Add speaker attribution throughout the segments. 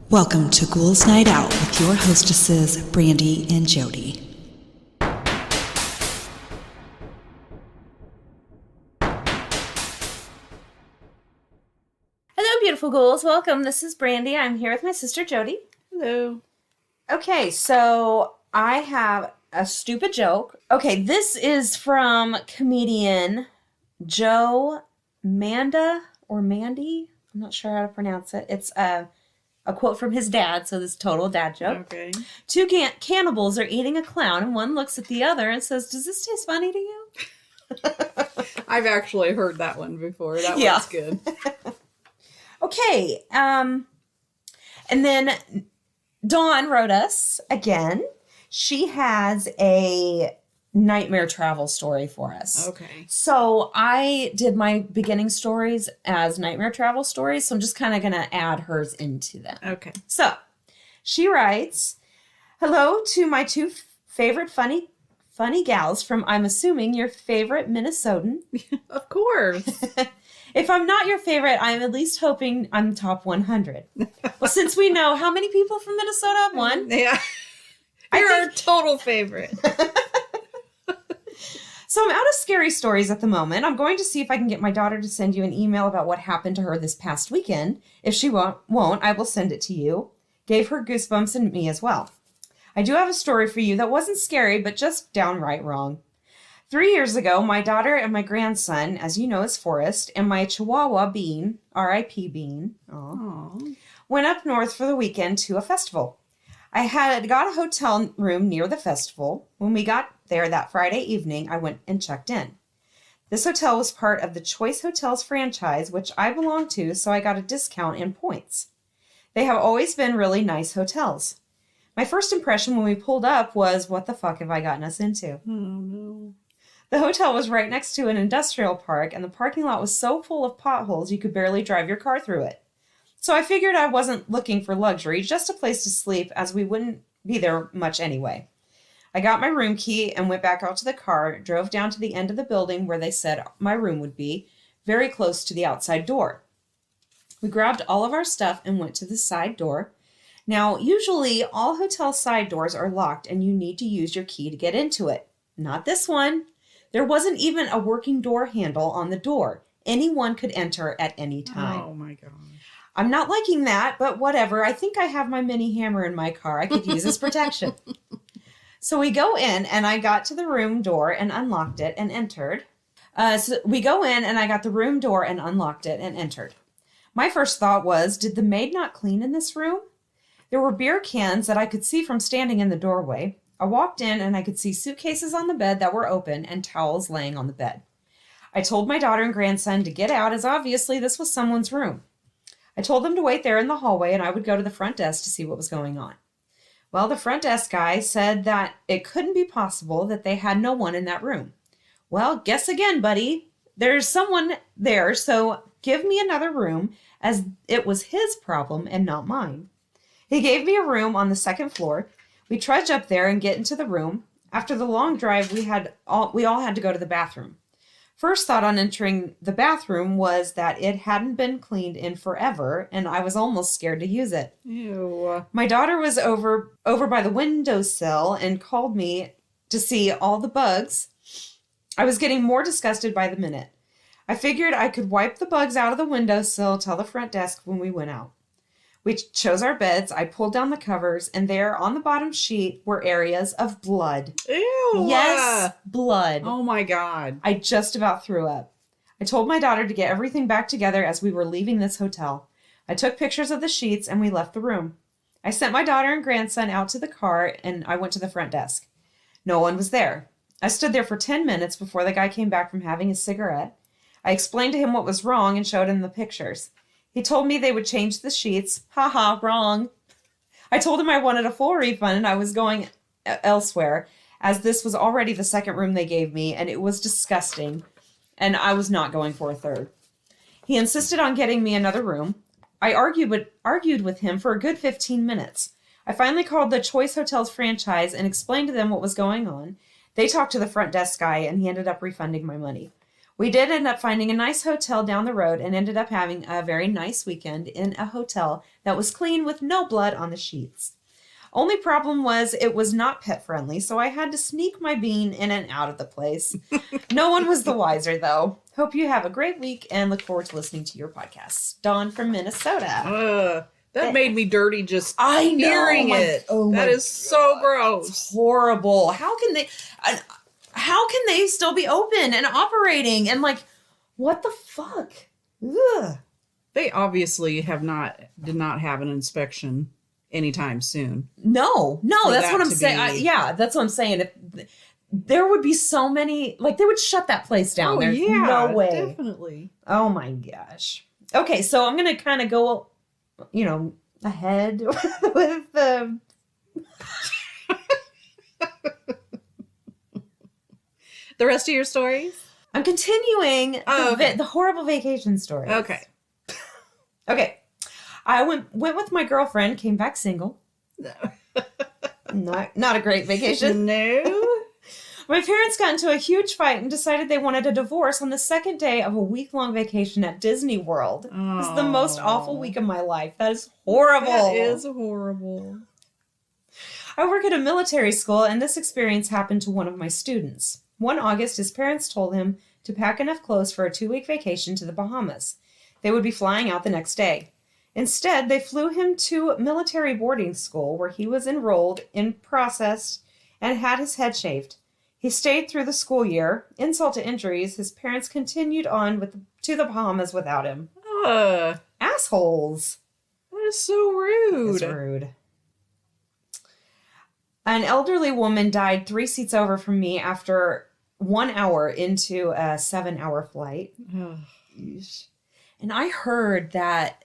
Speaker 1: Welcome to Ghouls Night Out with your hostesses, Brandy and Jody.
Speaker 2: Hello, beautiful ghouls. Welcome. This is Brandy. I'm here with my sister, Jody.
Speaker 3: Hello.
Speaker 2: Okay, so I have a stupid joke. Okay, this is from comedian Joe Manda or Mandy. I'm not sure how to pronounce it. It's a quote from his dad, so this is total dad joke.
Speaker 3: Okay.
Speaker 2: Two cannibals are eating a clown, and one looks at the other and says, "Does this taste funny to you?"
Speaker 3: I've actually heard that one before. That
Speaker 2: Yeah.
Speaker 3: one's good.
Speaker 2: Okay, and then Dawn wrote us again. She has a nightmare travel story for us.
Speaker 3: Okay.
Speaker 2: So I did my beginning stories as nightmare travel stories, so I'm just kind of going to add hers into them.
Speaker 3: Okay.
Speaker 2: So she writes, "Hello to my two favorite funny gals from, I'm assuming, your favorite Minnesotan.
Speaker 3: Of course.
Speaker 2: If I'm not your favorite, I'm at least hoping I'm top 100. Well, since we know how many people from Minnesota, one.
Speaker 3: Yeah. You're our total favorite.
Speaker 2: So I'm out of scary stories at the moment. I'm going to see if I can get my daughter to send you an email about what happened to her this past weekend. If she won't, I will send it to you. Gave her goosebumps and me as well. I do have a story for you that wasn't scary, but just downright wrong. 3 years ago, my daughter and my grandson, as you know, is Forrest, and my Chihuahua Bean, R.I.P. Bean, went up north for the weekend to a festival. I had got a hotel room near the festival. When we got there that Friday evening, I went and checked in. This hotel was part of the Choice Hotels franchise, which I belong to, so I got a discount and points. They have always been really nice hotels. My first impression when we pulled up was, what the fuck have I gotten us into?
Speaker 3: Oh, no.
Speaker 2: The hotel was right next to an industrial park, and the parking lot was so full of potholes you could barely drive your car through it. So I figured I wasn't looking for luxury, just a place to sleep, as we wouldn't be there much anyway. I got my room key and went back out to the car, drove down to the end of the building where they said my room would be, very close to the outside door. We grabbed all of our stuff and went to the side door. Now, usually all hotel side doors are locked and you need to use your key to get into it. Not this one. There wasn't even a working door handle on the door. Anyone could enter at any time.
Speaker 3: Oh, my gosh.
Speaker 2: I'm not liking that, but whatever. I think I have my mini hammer in my car I could use as protection. So we go in, and I got to the room door and unlocked it and entered. We go in, and I got the room door and unlocked it and entered. My first thought was, did the maid not clean in this room? There were beer cans that I could see from standing in the doorway. I walked in, and I could see suitcases on the bed that were open and towels laying on the bed. I told my daughter and grandson to get out, as obviously this was someone's room. I told them to wait there in the hallway, and I would go to the front desk to see what was going on. Well, the front desk guy said that it couldn't be possible that they had no one in that room. Well, guess again, buddy. There's someone there, so give me another room, as it was his problem and not mine. He gave me a room on the second floor. We trudge up there and get into the room. After the long drive, we all had to go to the bathroom. First thought on entering the bathroom was that it hadn't been cleaned in forever, and I was almost scared to use it.
Speaker 3: Ew.
Speaker 2: My daughter was over by the windowsill and called me to see all the bugs. I was getting more disgusted by the minute. I figured I could wipe the bugs out of the windowsill, tell the front desk when we went out. We chose our beds. I pulled down the covers, and there on the bottom sheet were areas of blood.
Speaker 3: Ew.
Speaker 2: Yes, blood.
Speaker 3: Oh, my God.
Speaker 2: I just about threw up. I told my daughter to get everything back together as we were leaving this hotel. I took pictures of the sheets, and we left the room. I sent my daughter and grandson out to the car, and I went to the front desk. No one was there. I stood there for 10 minutes before the guy came back from having a cigarette. I explained to him what was wrong and showed him the pictures. He told me they would change the sheets. Haha, wrong. I told him I wanted a full refund and I was going elsewhere, as this was already the second room they gave me, and it was disgusting, and I was not going for a third. He insisted on getting me another room. I argued with him for a good 15 minutes. I finally called the Choice Hotels franchise and explained to them what was going on. They talked to the front desk guy, and he ended up refunding my money. We did end up finding a nice hotel down the road and ended up having a very nice weekend in a hotel that was clean with no blood on the sheets. Only problem was it was not pet friendly, so I had to sneak my bean in and out of the place. No one was the wiser, though. Hope you have a great week and look forward to listening to your podcast. Dawn from Minnesota.
Speaker 3: That made me dirty just
Speaker 2: I know.
Speaker 3: hearing it. That is so gross.
Speaker 2: It's horrible. How can they still be open and operating? And like, what the fuck? Ugh.
Speaker 3: They obviously did not have an inspection anytime soon.
Speaker 2: No,
Speaker 3: For
Speaker 2: that's
Speaker 3: that
Speaker 2: what I'm
Speaker 3: to
Speaker 2: saying.
Speaker 3: be-
Speaker 2: Yeah, that's what I'm saying. There would be so many, like they would shut that place down. There's no way.
Speaker 3: Definitely.
Speaker 2: Oh my gosh. Okay, so I'm going to kind of go, ahead with the...
Speaker 3: The rest of your stories?
Speaker 2: I'm continuing
Speaker 3: okay.
Speaker 2: the horrible vacation story.
Speaker 3: Okay.
Speaker 2: Okay. I went with my girlfriend, came back single.
Speaker 3: No.
Speaker 2: Not a great vacation.
Speaker 3: No.
Speaker 2: My parents got into a huge fight and decided they wanted a divorce on the second day of a week-long vacation at Disney World. This is the most awful week of my life. That is horrible.
Speaker 3: That is horrible.
Speaker 2: I work at a military school, and this experience happened to one of my students. One August, his parents told him to pack enough clothes for a 2-week vacation to the Bahamas. They would be flying out the next day. Instead, they flew him to military boarding school where he was enrolled in processed and had his head shaved. He stayed through the school year. Insult to injuries, his parents continued on to the Bahamas without him. Assholes.
Speaker 3: That is so rude.
Speaker 2: It's rude. An elderly woman died 3 seats over from me after 1 hour into a 7-hour flight.
Speaker 3: Ugh.
Speaker 2: And I heard that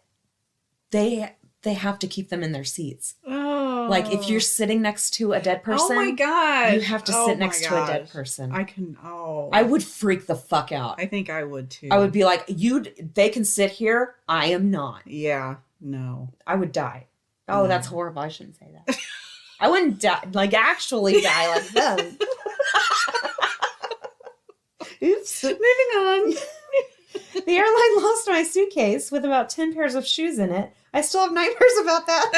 Speaker 2: they have to keep them in their seats.
Speaker 3: Oh.
Speaker 2: Like if you're sitting next to a dead person,
Speaker 3: oh my gosh,
Speaker 2: you have to sit next to a dead person. I would freak the fuck out.
Speaker 3: I think I would too.
Speaker 2: I would be like, they can sit here. I am not.
Speaker 3: Yeah. No.
Speaker 2: I would die. Oh,
Speaker 3: No.
Speaker 2: that's horrible. I shouldn't say that. I wouldn't die, like actually die like them. Oops.
Speaker 3: Moving on.
Speaker 2: The airline lost my suitcase with about 10 pairs of shoes in it. I still have nightmares about that.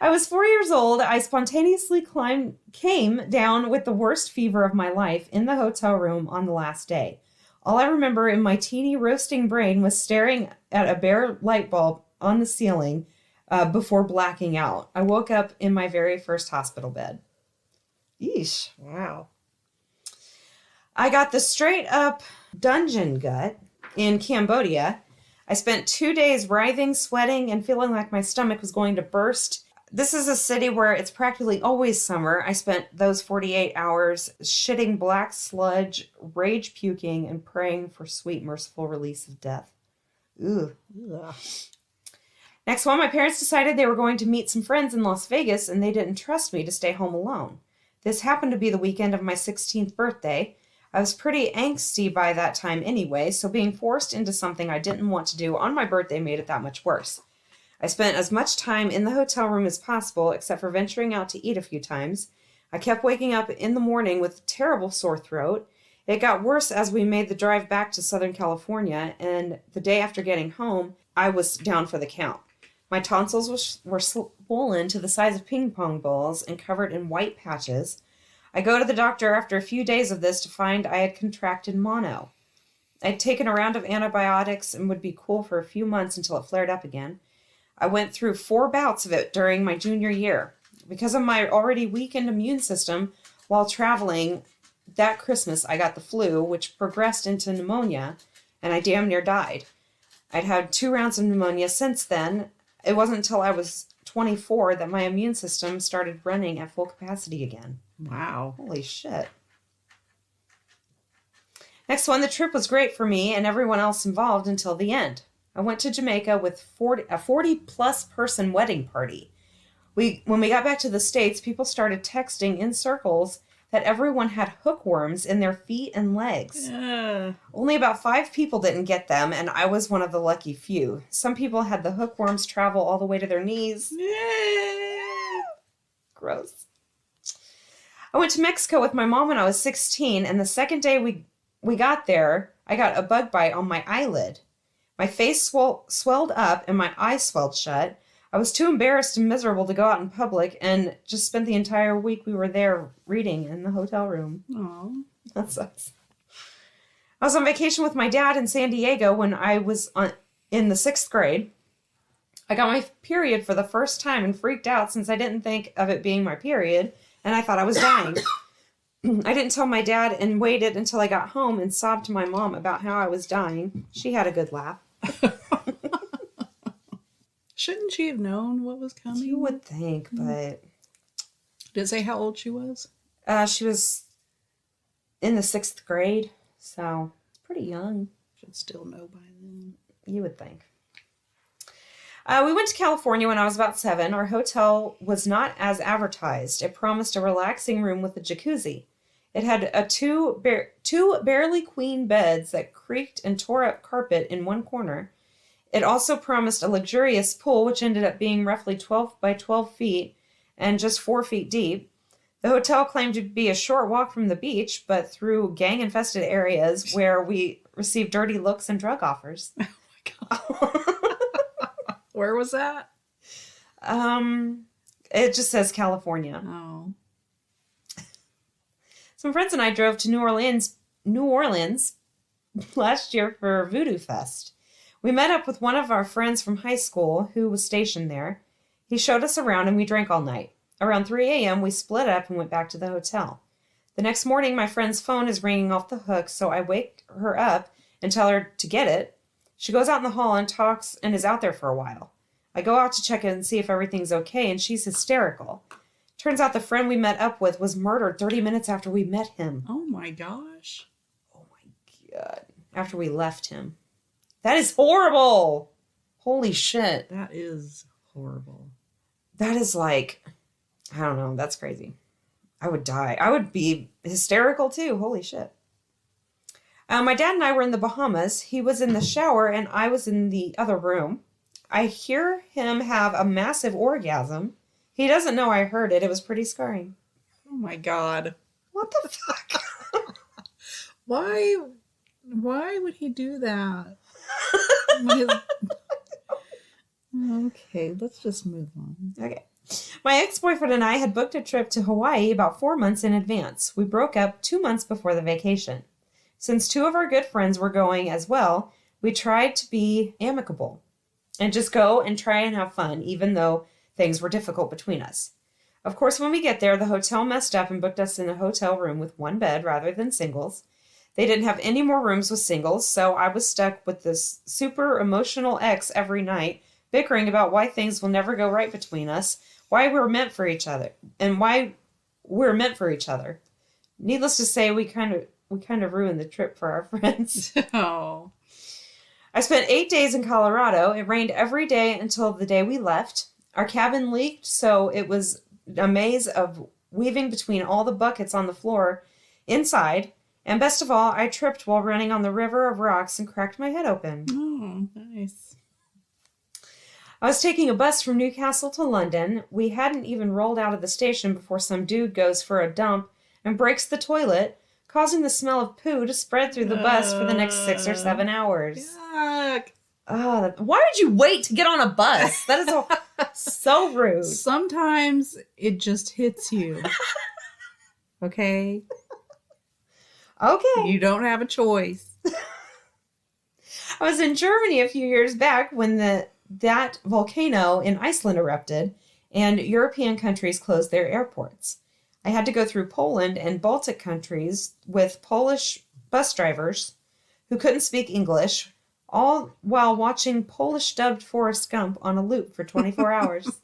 Speaker 2: I was 4 years old. I spontaneously came down with the worst fever of my life in the hotel room on the last day. All I remember in my teeny roasting brain was staring at a bare light bulb on the ceiling before blacking out. I woke up in my very first hospital bed. Yeesh.
Speaker 3: Wow.
Speaker 2: I got the straight up dungeon gut in Cambodia. I spent 2 days writhing, sweating, and feeling like my stomach was going to burst. This is a city where it's practically always summer. I spent those 48 hours shitting black sludge, rage puking, and praying for sweet, merciful release of death. Ooh.
Speaker 3: Ugh.
Speaker 2: Next one, my parents decided they were going to meet some friends in Las Vegas, and they didn't trust me to stay home alone. This happened to be the weekend of my 16th birthday. I was pretty angsty by that time anyway, so being forced into something I didn't want to do on my birthday made it that much worse. I spent as much time in the hotel room as possible, except for venturing out to eat a few times. I kept waking up in the morning with a terrible sore throat. It got worse as we made the drive back to Southern California, and the day after getting home, I was down for the count. My tonsils were swollen to the size of ping pong balls and covered in white patches. I go to the doctor after a few days of this to find I had contracted mono. I'd taken a round of antibiotics and would be cool for a few months until it flared up again. I went through 4 bouts of it during my junior year. Because of my already weakened immune system while traveling, that Christmas I got the flu, which progressed into pneumonia, and I damn near died. I'd had 2 rounds of pneumonia since then. It wasn't until I was 24 that my immune system started running at full capacity again.
Speaker 3: Wow.
Speaker 2: Holy shit. Next one, the trip was great for me and everyone else involved until the end. I went to Jamaica with a 40-plus person wedding party. When we got back to the States, people started texting in circles that everyone had hookworms in their feet and legs. Only about 5 people didn't get them, and I was one of the lucky few. Some people had the hookworms travel all the way to their knees. Gross. I went to Mexico with my mom when I was 16, and the second day we got there, I got a bug bite on my eyelid. My face swelled up and my eye swelled shut. I was too embarrassed and miserable to go out in public and just spent the entire week we were there reading in the hotel room.
Speaker 3: Oh.
Speaker 2: That sucks. I was on vacation with my dad in San Diego when I was in the 6th grade. I got my period for the first time and freaked out since I didn't think of it being my period, and I thought I was dying. I didn't tell my dad and waited until I got home and sobbed to my mom about how I was dying. She had a good laugh.
Speaker 3: Shouldn't she have known what was coming?
Speaker 2: You would think, but...
Speaker 3: Did it say how old she was?
Speaker 2: She was in the 6th grade, so it's pretty young.
Speaker 3: Should still know by then.
Speaker 2: You would think. We went to California when I was about 7. Our hotel was not as advertised. It promised a relaxing room with a jacuzzi. It had two barely queen beds that creaked and tore up carpet in one corner. It also promised a luxurious pool, which ended up being roughly 12 by 12 feet and just 4 feet deep. The hotel claimed to be a short walk from the beach, but through gang-infested areas where we received dirty looks and drug offers.
Speaker 3: Oh my God. Where was that?
Speaker 2: It just says California.
Speaker 3: Oh.
Speaker 2: Some friends and I drove to New Orleans last year for Voodoo Fest. We met up with one of our friends from high school who was stationed there. He showed us around and we drank all night. Around 3 a.m., we split up and went back to the hotel. The next morning, my friend's phone is ringing off the hook, so I wake her up and tell her to get it. She goes out in the hall and talks and is out there for a while. I go out to check in and see if everything's okay, and she's hysterical. Turns out the friend we met up with was murdered 30 minutes after we met him.
Speaker 3: Oh my gosh.
Speaker 2: Oh my God. After we left him. That is horrible. Holy shit.
Speaker 3: That is horrible.
Speaker 2: That is like, I don't know. That's crazy. I would die. I would be hysterical too. Holy shit. My dad and I were in the Bahamas. He was in the shower and I was in the other room. I hear him have a massive orgasm. He doesn't know I heard it. It was pretty scarring.
Speaker 3: Oh my God.
Speaker 2: What the fuck?
Speaker 3: Why would he do that? Okay, let's just move on.
Speaker 2: Okay. My ex-boyfriend and I had booked a trip to Hawaii about 4 months in advance. We broke up 2 months before the vacation. Since 2 of our good friends were going as well, we tried to be amicable and just go and try and have fun, even though things were difficult between us. Of course, when we get there, the hotel messed up and booked us in a hotel room with 1 bed rather than singles. They didn't have any more rooms with singles, so I was stuck with this super emotional ex every night, bickering about why things will never go right between us, why we're meant for each other, and why we're meant for each other. Needless to say, we kind of ruined the trip for our friends.
Speaker 3: Oh.
Speaker 2: I spent 8 days in Colorado. It rained every day until the day we left. Our cabin leaked, so it was a maze of weaving between all the buckets on the floor inside. And best of all, I tripped while running on the river of rocks and cracked my head open.
Speaker 3: Oh, nice.
Speaker 2: I was taking a bus from Newcastle to London. We hadn't even rolled out of the station before some dude goes for a dump and breaks the toilet, causing the smell of poo to spread through the bus for the next 6 or 7 hours.
Speaker 3: Yuck.
Speaker 2: Oh, why would you wait to get on a bus? That is so rude.
Speaker 3: Sometimes it just hits you. Okay?
Speaker 2: Okay.
Speaker 3: You don't have a choice.
Speaker 2: I was in Germany a few years back when that volcano in Iceland erupted and European countries closed their airports. I had to go through Poland and Baltic countries with Polish bus drivers who couldn't speak English, all while watching Polish dubbed Forrest Gump on a loop for 24 hours.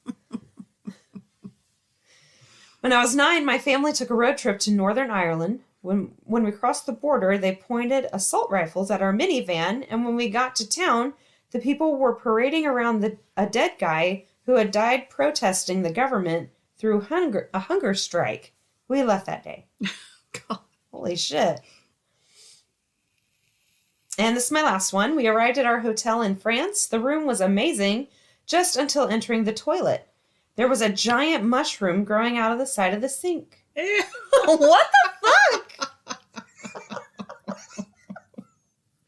Speaker 2: When I was 9, my family took a road trip to Northern Ireland. When we crossed the border, they pointed assault rifles at our minivan, and when we got to town, the people were parading around a dead guy who had died protesting the government through a hunger strike. We left that day.
Speaker 3: God.
Speaker 2: Holy shit. And this is my last one. We arrived at our hotel in France. The room was amazing just until entering the toilet. There was a giant mushroom growing out of the side of the sink.
Speaker 3: Ew.
Speaker 2: What the fuck?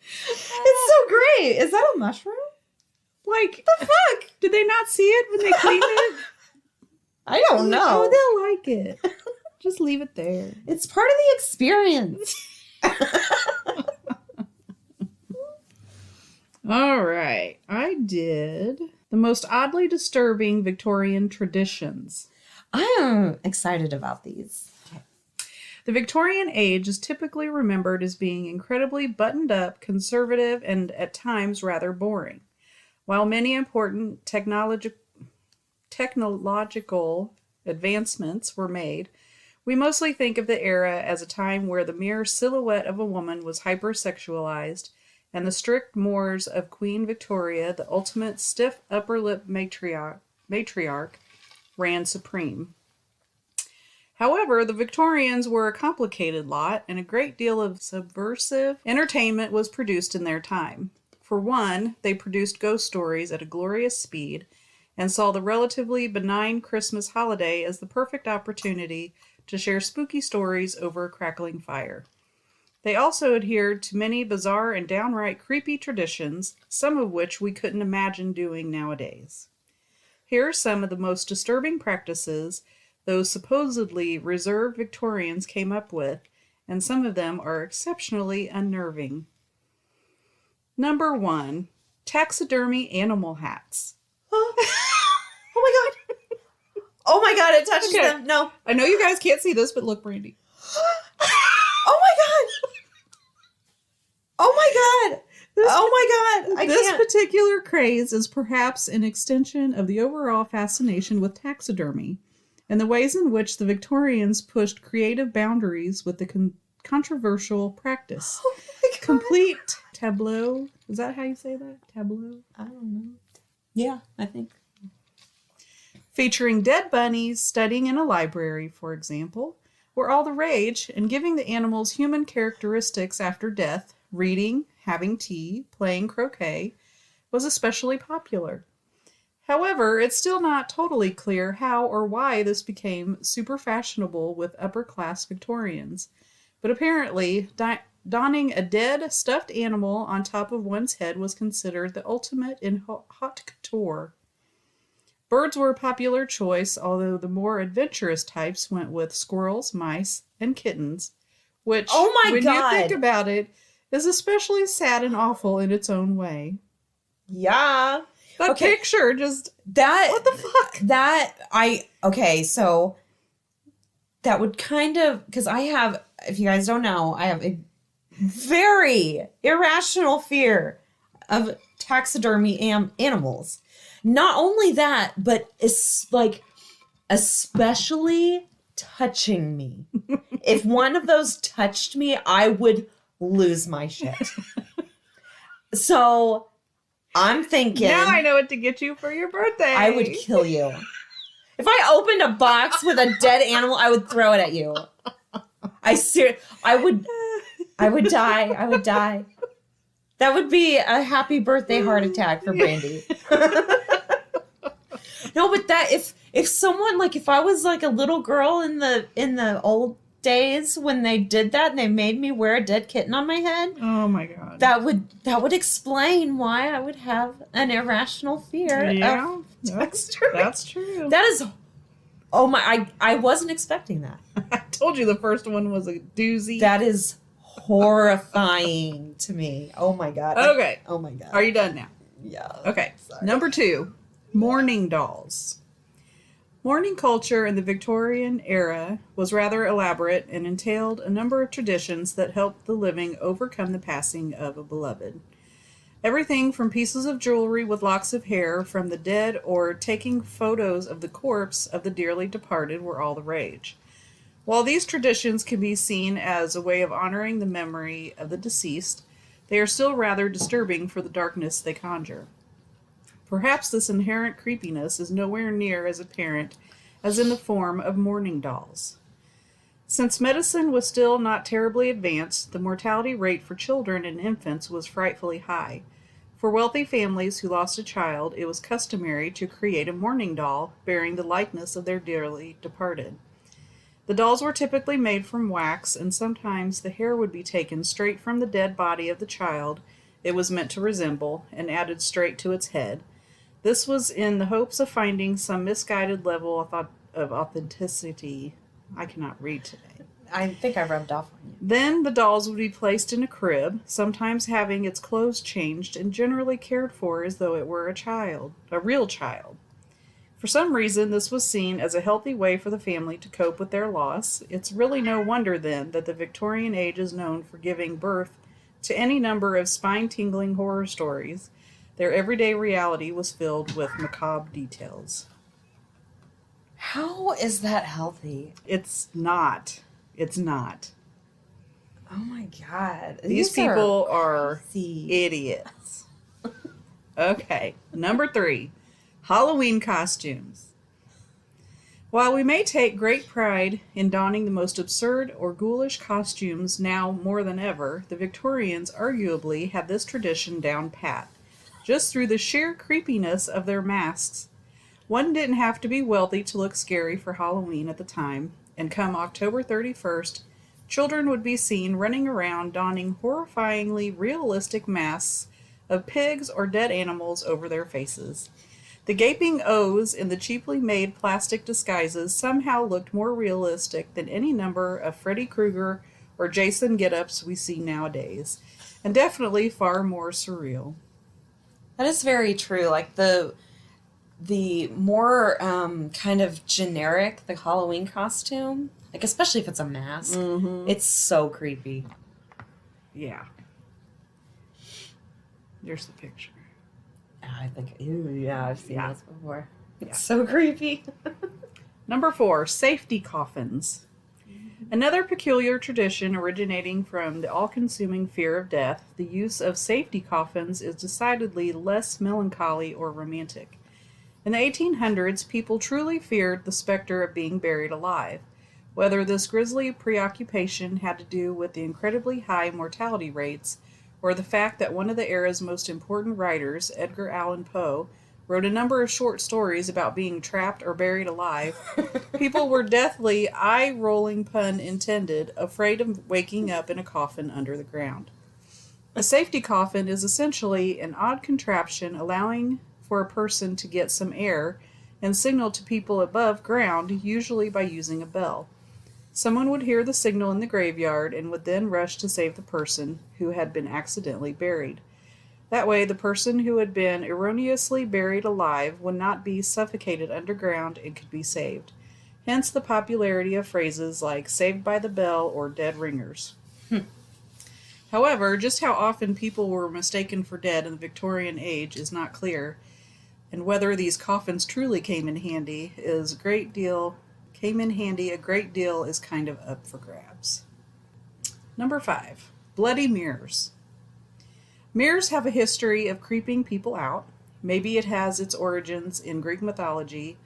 Speaker 2: It's so great. Is that a mushroom?
Speaker 3: Like,
Speaker 2: The fuck?
Speaker 3: did they not see it when they cleaned it?
Speaker 2: I don't know.
Speaker 3: Oh, they'll like it. Just leave it there.
Speaker 2: It's part of the experience.
Speaker 3: All right. I did the most oddly disturbing Victorian traditions.
Speaker 2: I am excited about these.
Speaker 3: The Victorian age is typically remembered as being incredibly buttoned up, conservative, and at times rather boring. While many important technological advancements were made, we mostly think of the era as a time where the mere silhouette of a woman was hypersexualized, and the strict mores of Queen Victoria, the ultimate stiff upper lip matriarch, ran supreme. However, the Victorians were a complicated lot, and a great deal of subversive entertainment was produced in their time. For one, they produced ghost stories at a glorious speed, and saw the relatively benign Christmas holiday as the perfect opportunity to share spooky stories over a crackling fire. They also adhered to many bizarre and downright creepy traditions, some of which we couldn't imagine doing nowadays. Here are some of the most disturbing practices those supposedly reserved Victorians came up with, and some of them are exceptionally unnerving. Number 1, taxidermy animal hats.
Speaker 2: Oh my god. Oh my god, it touches
Speaker 3: Okay.
Speaker 2: them. No.
Speaker 3: I know you guys can't see this, but look, Brandy.
Speaker 2: Oh my god. Oh my god. Oh my god. I
Speaker 3: This
Speaker 2: can't.
Speaker 3: particular craze is perhaps an extension of the overall fascination with taxidermy and the ways in which the Victorians pushed creative boundaries with the controversial practice.
Speaker 2: Oh my god.
Speaker 3: Complete tableau. Is that how you say that? Tableau?
Speaker 2: I don't know. Yeah, I think.
Speaker 3: Featuring dead bunnies studying in a library, for example, were all the rage, and giving the animals human characteristics after death, reading, having tea, playing croquet, was especially popular. However, it's still not totally clear how or why this became super fashionable with upper-class Victorians. But apparently, donning a dead, stuffed animal on top of one's head was considered the ultimate in haute couture. Birds were a popular choice, although the more adventurous types went with squirrels, mice, and kittens, which,
Speaker 2: Oh my
Speaker 3: when
Speaker 2: God.
Speaker 3: you think about it, is especially sad and awful in its own way.
Speaker 2: Yeah.
Speaker 3: That
Speaker 2: Okay.
Speaker 3: picture just...
Speaker 2: That
Speaker 3: What the fuck?
Speaker 2: Okay, so that would kind of, because I have, if you guys don't know, I have a very irrational fear of taxidermy animals. Not only that, but it's like especially touching me. If one of those touched me, I would lose my shit. So I'm thinking
Speaker 3: Now I know what to get you for your birthday.
Speaker 2: I would kill you. If I opened a box with a dead animal, I would throw it at you. I would die. I would die. That would be a happy birthday heart attack for Brandy. No, but that if someone, like, if I was like a little girl in the old days when they did that and they made me wear a dead kitten on my head,
Speaker 3: Oh my god.
Speaker 2: that would explain why I would have an irrational fear
Speaker 3: Yeah,
Speaker 2: of
Speaker 3: that's
Speaker 2: taxidermy.
Speaker 3: true.
Speaker 2: That is, oh my, I wasn't expecting that.
Speaker 3: I told you the first one was a doozy.
Speaker 2: That is horrifying to me. Oh my god.
Speaker 3: Okay.
Speaker 2: Oh my god.
Speaker 3: Are you done now?
Speaker 2: Yeah.
Speaker 3: Okay.
Speaker 2: Sorry.
Speaker 3: Number 2, mourning dolls. Mourning culture in the Victorian era was rather elaborate and entailed a number of traditions that helped the living overcome the passing of a beloved. Everything from pieces of jewelry with locks of hair from the dead or taking photos of the corpse of the dearly departed were all the rage. While these traditions can be seen as a way of honoring the memory of the deceased, they are still rather disturbing for the darkness they conjure. Perhaps this inherent creepiness is nowhere near as apparent as in the form of mourning dolls. Since medicine was still not terribly advanced, the mortality rate for children and infants was frightfully high. For wealthy families who lost a child, it was customary to create a mourning doll bearing the likeness of their dearly departed. The dolls were typically made from wax, and sometimes the hair would be taken straight from the dead body of the child it was meant to resemble and added straight to its head. This was in the hopes of finding some misguided level of authenticity. I cannot read today.
Speaker 2: I think I rubbed off on you.
Speaker 3: Then the dolls would be placed in a crib, sometimes having its clothes changed and generally cared for as though it were a real child. For some reason, this was seen as a healthy way for the family to cope with their loss. It's really no wonder, then, that the Victorian age is known for giving birth to any number of spine-tingling horror stories. Their everyday reality was filled with macabre details.
Speaker 2: How is that healthy?
Speaker 3: It's not. It's not.
Speaker 2: Oh my God.
Speaker 3: These people are
Speaker 2: crazy.
Speaker 3: idiots. Okay, number 3. Halloween costumes. While we may take great pride in donning the most absurd or ghoulish costumes now more than ever, the Victorians arguably had this tradition down pat, just through the sheer creepiness of their masks. One didn't have to be wealthy to look scary for Halloween at the time, and come October 31st, children would be seen running around donning horrifyingly realistic masks of pigs or dead animals over their faces. The gaping O's in the cheaply made plastic disguises somehow looked more realistic than any number of Freddy Krueger or Jason get-ups we see nowadays, and definitely far more surreal.
Speaker 2: That is very true. Like the more kind of generic the Halloween costume, like especially if it's a mask, it's so creepy.
Speaker 3: Yeah. There's the picture.
Speaker 2: I think, ew, yeah, I've seen
Speaker 3: Yeah.
Speaker 2: this before. It's
Speaker 3: Yeah.
Speaker 2: so creepy.
Speaker 3: Number 4, safety coffins. Another peculiar tradition originating from the all-consuming fear of death, the use of safety coffins is decidedly less melancholy or romantic. In the 1800s, people truly feared the specter of being buried alive. Whether this grisly preoccupation had to do with the incredibly high mortality rates, or the fact that one of the era's most important writers, Edgar Allan Poe, wrote a number of short stories about being trapped or buried alive, people were deathly, eye-rolling pun intended, afraid of waking up in a coffin under the ground. A safety coffin is essentially an odd contraption allowing for a person to get some air and signal to people above ground, usually by using a bell. Someone would hear the signal in the graveyard and would then rush to save the person who had been accidentally buried. That way, the person who had been erroneously buried alive would not be suffocated underground and could be saved. Hence the popularity of phrases like "saved by the bell" or "dead ringers." However, just how often people were mistaken for dead in the Victorian age is not clear, and whether these coffins truly came in handy a great deal is kind of up for grabs. Number 5, bloody mirrors. Mirrors have a history of creeping people out. Maybe it has its origins in Greek mythology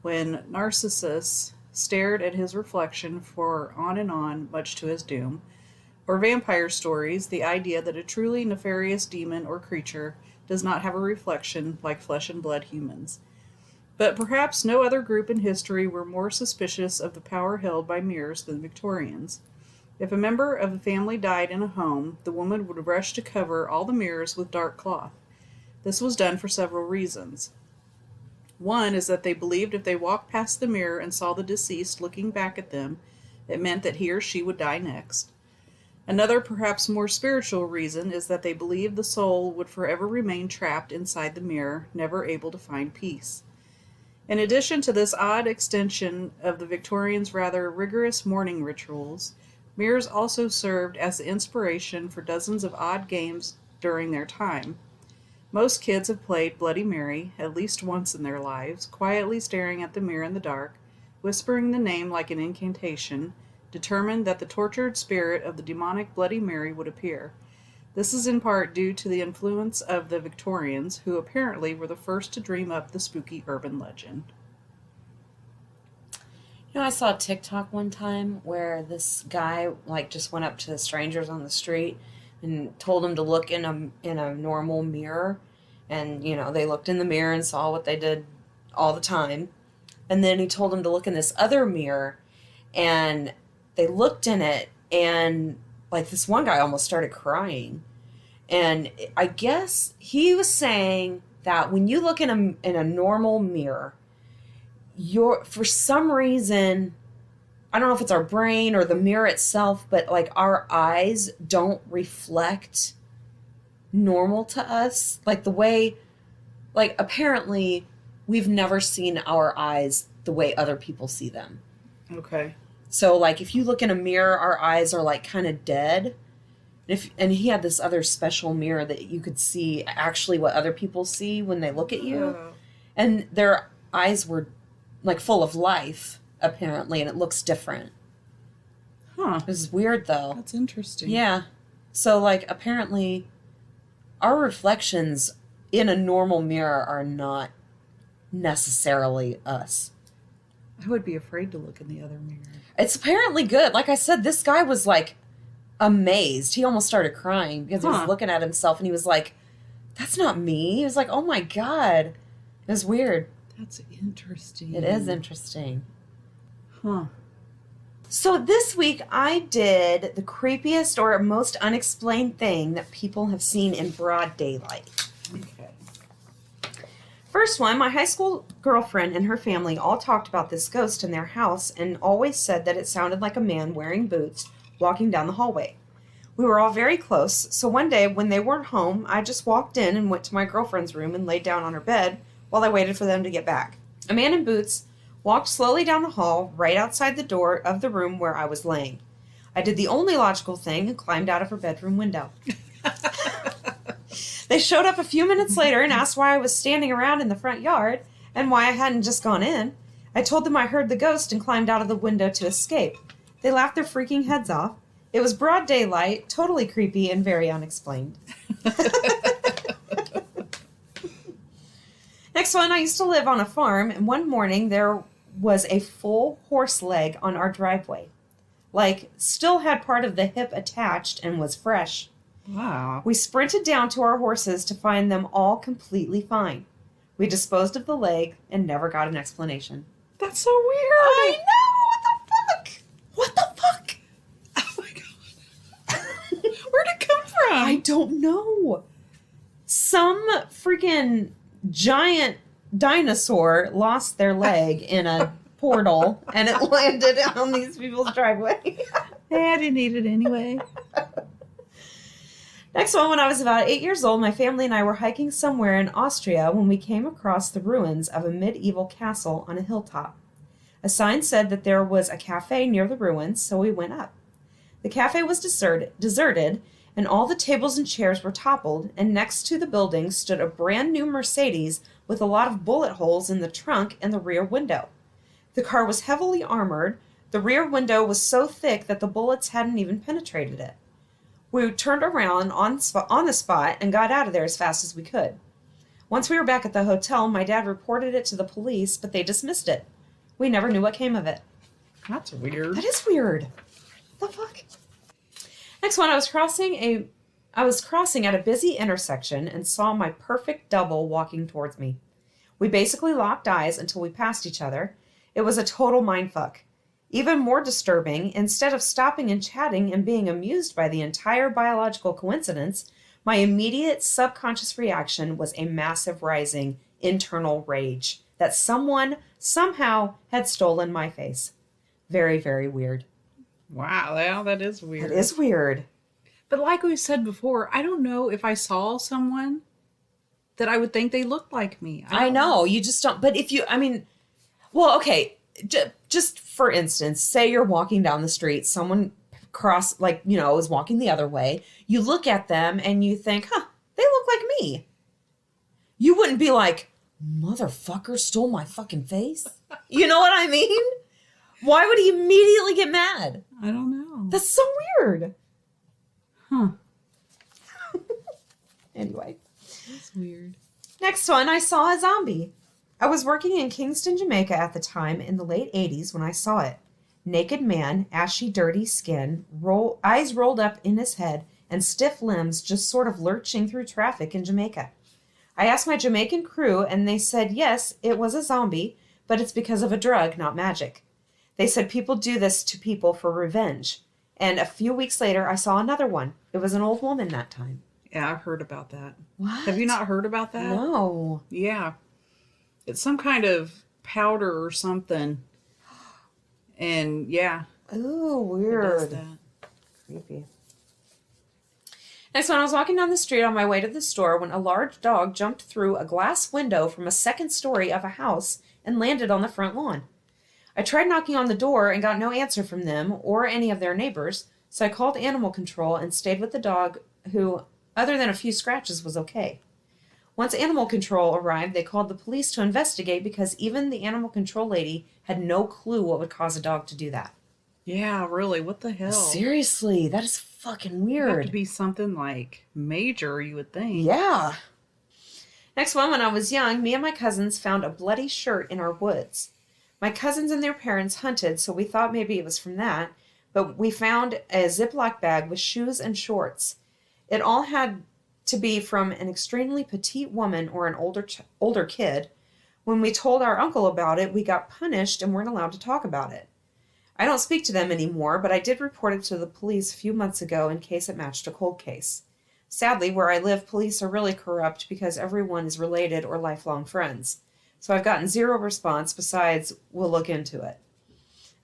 Speaker 3: when Narcissus stared at his reflection for on and on, much to his doom. Or vampire stories, the idea that a truly nefarious demon or creature does not have a reflection like flesh and blood humans. But perhaps no other group in history were more suspicious of the power held by mirrors than the Victorians. If a member of the family died in a home, the woman would rush to cover all the mirrors with dark cloth. This was done for several reasons. One is that they believed if they walked past the mirror and saw the deceased looking back at them, it meant that he or she would die next. Another, perhaps more spiritual reason is that they believed the soul would forever remain trapped inside the mirror, never able to find peace. In addition to this odd extension of the Victorians' rather rigorous mourning rituals, mirrors also served as the inspiration for dozens of odd games during their time. Most kids have played Bloody Mary at least once in their lives, quietly staring at the mirror in the dark, whispering the name like an incantation, determined that the tortured spirit of the demonic Bloody Mary would appear. This is in part due to the influence of the Victorians, who apparently were the first to dream up the spooky urban legend.
Speaker 2: You know, I saw a TikTok one time where this guy just went up to strangers on the street and told them to look in a normal mirror, and they looked in the mirror and saw what they did all the time, and then he told them to look in this other mirror, And they looked in it, and like this one guy almost started crying. And I guess he was saying that when you look in a normal mirror, for some reason, I don't know if it's our brain or the mirror itself, but like our eyes don't reflect normal to us. Like the way, like apparently we've never seen our eyes the way other people see them.
Speaker 3: Okay.
Speaker 2: So like if you look in a mirror, our eyes are like kind of dead. And he had this other special mirror that you could see actually what other people see when they look at you.
Speaker 3: Oh.
Speaker 2: And their eyes were like full of life, apparently, and it looks different.
Speaker 3: Huh.
Speaker 2: It was weird, though.
Speaker 3: That's interesting.
Speaker 2: Yeah. So, like, apparently, our reflections in a normal mirror are not necessarily us.
Speaker 3: I would be afraid to look in the other mirror.
Speaker 2: It's apparently good. Like I said, this guy was, like, amazed. He almost started crying because he was looking at himself, and he was like, that's not me. He was like, oh, my God. It was weird.
Speaker 3: That's interesting.
Speaker 2: It is interesting.
Speaker 3: Huh.
Speaker 2: So this week I did the creepiest or most unexplained thing that people have seen in broad daylight.
Speaker 3: Okay.
Speaker 2: First one, my high school girlfriend and her family all talked about this ghost in their house and always said that it sounded like a man wearing boots walking down the hallway. We were all very close, so one day when they weren't home, I just walked in and went to my girlfriend's room and laid down on her bed while I waited for them to get back. A man in boots walked slowly down the hall, right outside the door of the room where I was laying. I did the only logical thing and climbed out of her bedroom window. They showed up a few minutes later and asked why I was standing around in the front yard and why I hadn't just gone in. I told them I heard the ghost and climbed out of the window to escape. They laughed their freaking heads off. It was broad daylight, totally creepy, and very unexplained. Next one, I used to live on a farm, and one morning there was a full horse leg on our driveway. Like, still had part of the hip attached and was fresh.
Speaker 3: Wow.
Speaker 2: We sprinted down to our horses to find them all completely fine. We disposed of the leg and never got an explanation.
Speaker 3: That's so weird.
Speaker 2: I know! What the fuck?
Speaker 3: Oh my God. Where'd it come from?
Speaker 2: I don't know. Some freaking giant dinosaur lost their leg in a portal and it landed on these people's driveway.
Speaker 3: I didn't need it anyway.
Speaker 2: Next one, when I was about 8 years old, my family and I were hiking somewhere in Austria when we came across the ruins of a medieval castle on a hilltop. A sign said that there was a cafe near the ruins, so we went up. The cafe was deserted, and all the tables and chairs were toppled, and next to the building stood a brand new Mercedes with a lot of bullet holes in the trunk and the rear window. The car was heavily armored. The rear window was so thick that the bullets hadn't even penetrated it. We turned around on the spot and got out of there as fast as we could. Once we were back at the hotel, my dad reported it to the police, but they dismissed it. We never knew what came of it.
Speaker 3: That's weird.
Speaker 2: That is weird. The fuck? Next one, I was crossing at a busy intersection and saw my perfect double walking towards me. We basically locked eyes until we passed each other. It was a total mindfuck. Even more disturbing, instead of stopping and chatting and being amused by the entire biological coincidence, my immediate subconscious reaction was a massive rising internal rage that someone somehow had stolen my face. Very, very weird.
Speaker 3: Wow, well, that is weird.
Speaker 2: It is weird.
Speaker 3: But like we said before, I don't know if I saw someone that I would think they looked like me.
Speaker 2: I know. You just don't. But if you, well, okay. Just for instance, say you're walking down the street, someone is walking the other way. You look at them and you think, they look like me. You wouldn't be like, motherfucker stole my fucking face. You know what I mean? Why would he immediately get mad?
Speaker 3: I don't know.
Speaker 2: That's so weird.
Speaker 3: Huh.
Speaker 2: Anyway.
Speaker 3: That's weird.
Speaker 2: Next one, I saw a zombie. I was working in Kingston, Jamaica at the time in the late 80s when I saw it. Naked man, ashy, dirty skin, eyes rolled up in his head, and stiff limbs just sort of lurching through traffic in Jamaica. I asked my Jamaican crew, and they said yes, it was a zombie, but it's because of a drug, not magic. They said people do this to people for revenge. And a few weeks later, I saw another one. It was an old woman that time.
Speaker 3: Yeah, I've heard about that.
Speaker 2: What?
Speaker 3: Have you not heard about that?
Speaker 2: No.
Speaker 3: Yeah. It's some kind of powder or something. And yeah,
Speaker 2: Ooh,
Speaker 3: it does
Speaker 2: weird.
Speaker 3: that.
Speaker 2: Creepy. Next one, I was walking down the street on my way to the store when a large dog jumped through a glass window from a second story of a house and landed on the front lawn. I tried knocking on the door and got no answer from them or any of their neighbors, so I called animal control and stayed with the dog who, other than a few scratches, was okay. Once animal control arrived, they called the police to investigate because even the animal control lady had no clue what would cause a dog to do that.
Speaker 3: Yeah, really. What the hell?
Speaker 2: Seriously, that is fucking
Speaker 3: It'd have
Speaker 2: weird.
Speaker 3: to be something like major, you would think.
Speaker 2: Yeah. Next one, when I was young, me and my cousins found a bloody shirt in our woods. My cousins and their parents hunted, so we thought maybe it was from that, but we found a Ziploc bag with shoes and shorts. It all had to be from an extremely petite woman or an older kid. When we told our uncle about it, we got punished and weren't allowed to talk about it. I don't speak to them anymore, but I did report it to the police a few months ago in case it matched a cold case. Sadly, where I live, police are really corrupt because everyone is related or lifelong friends. So I've gotten zero response besides, we'll look into it.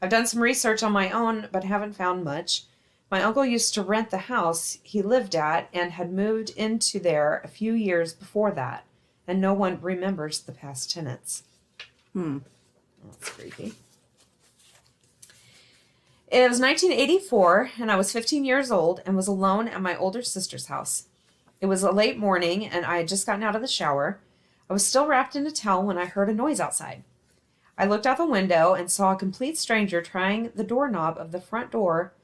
Speaker 2: I've done some research on my own, but haven't found much. My uncle used to rent the house he lived at and had moved into there a few years before that, and no one remembers the past tenants. That's creepy. It was 1984, and I was 15 years old and was alone at my older sister's house. It was a late morning, and I had just gotten out of the shower. I was still wrapped in a towel when I heard a noise outside. I looked out the window and saw a complete stranger trying the doorknob of the front door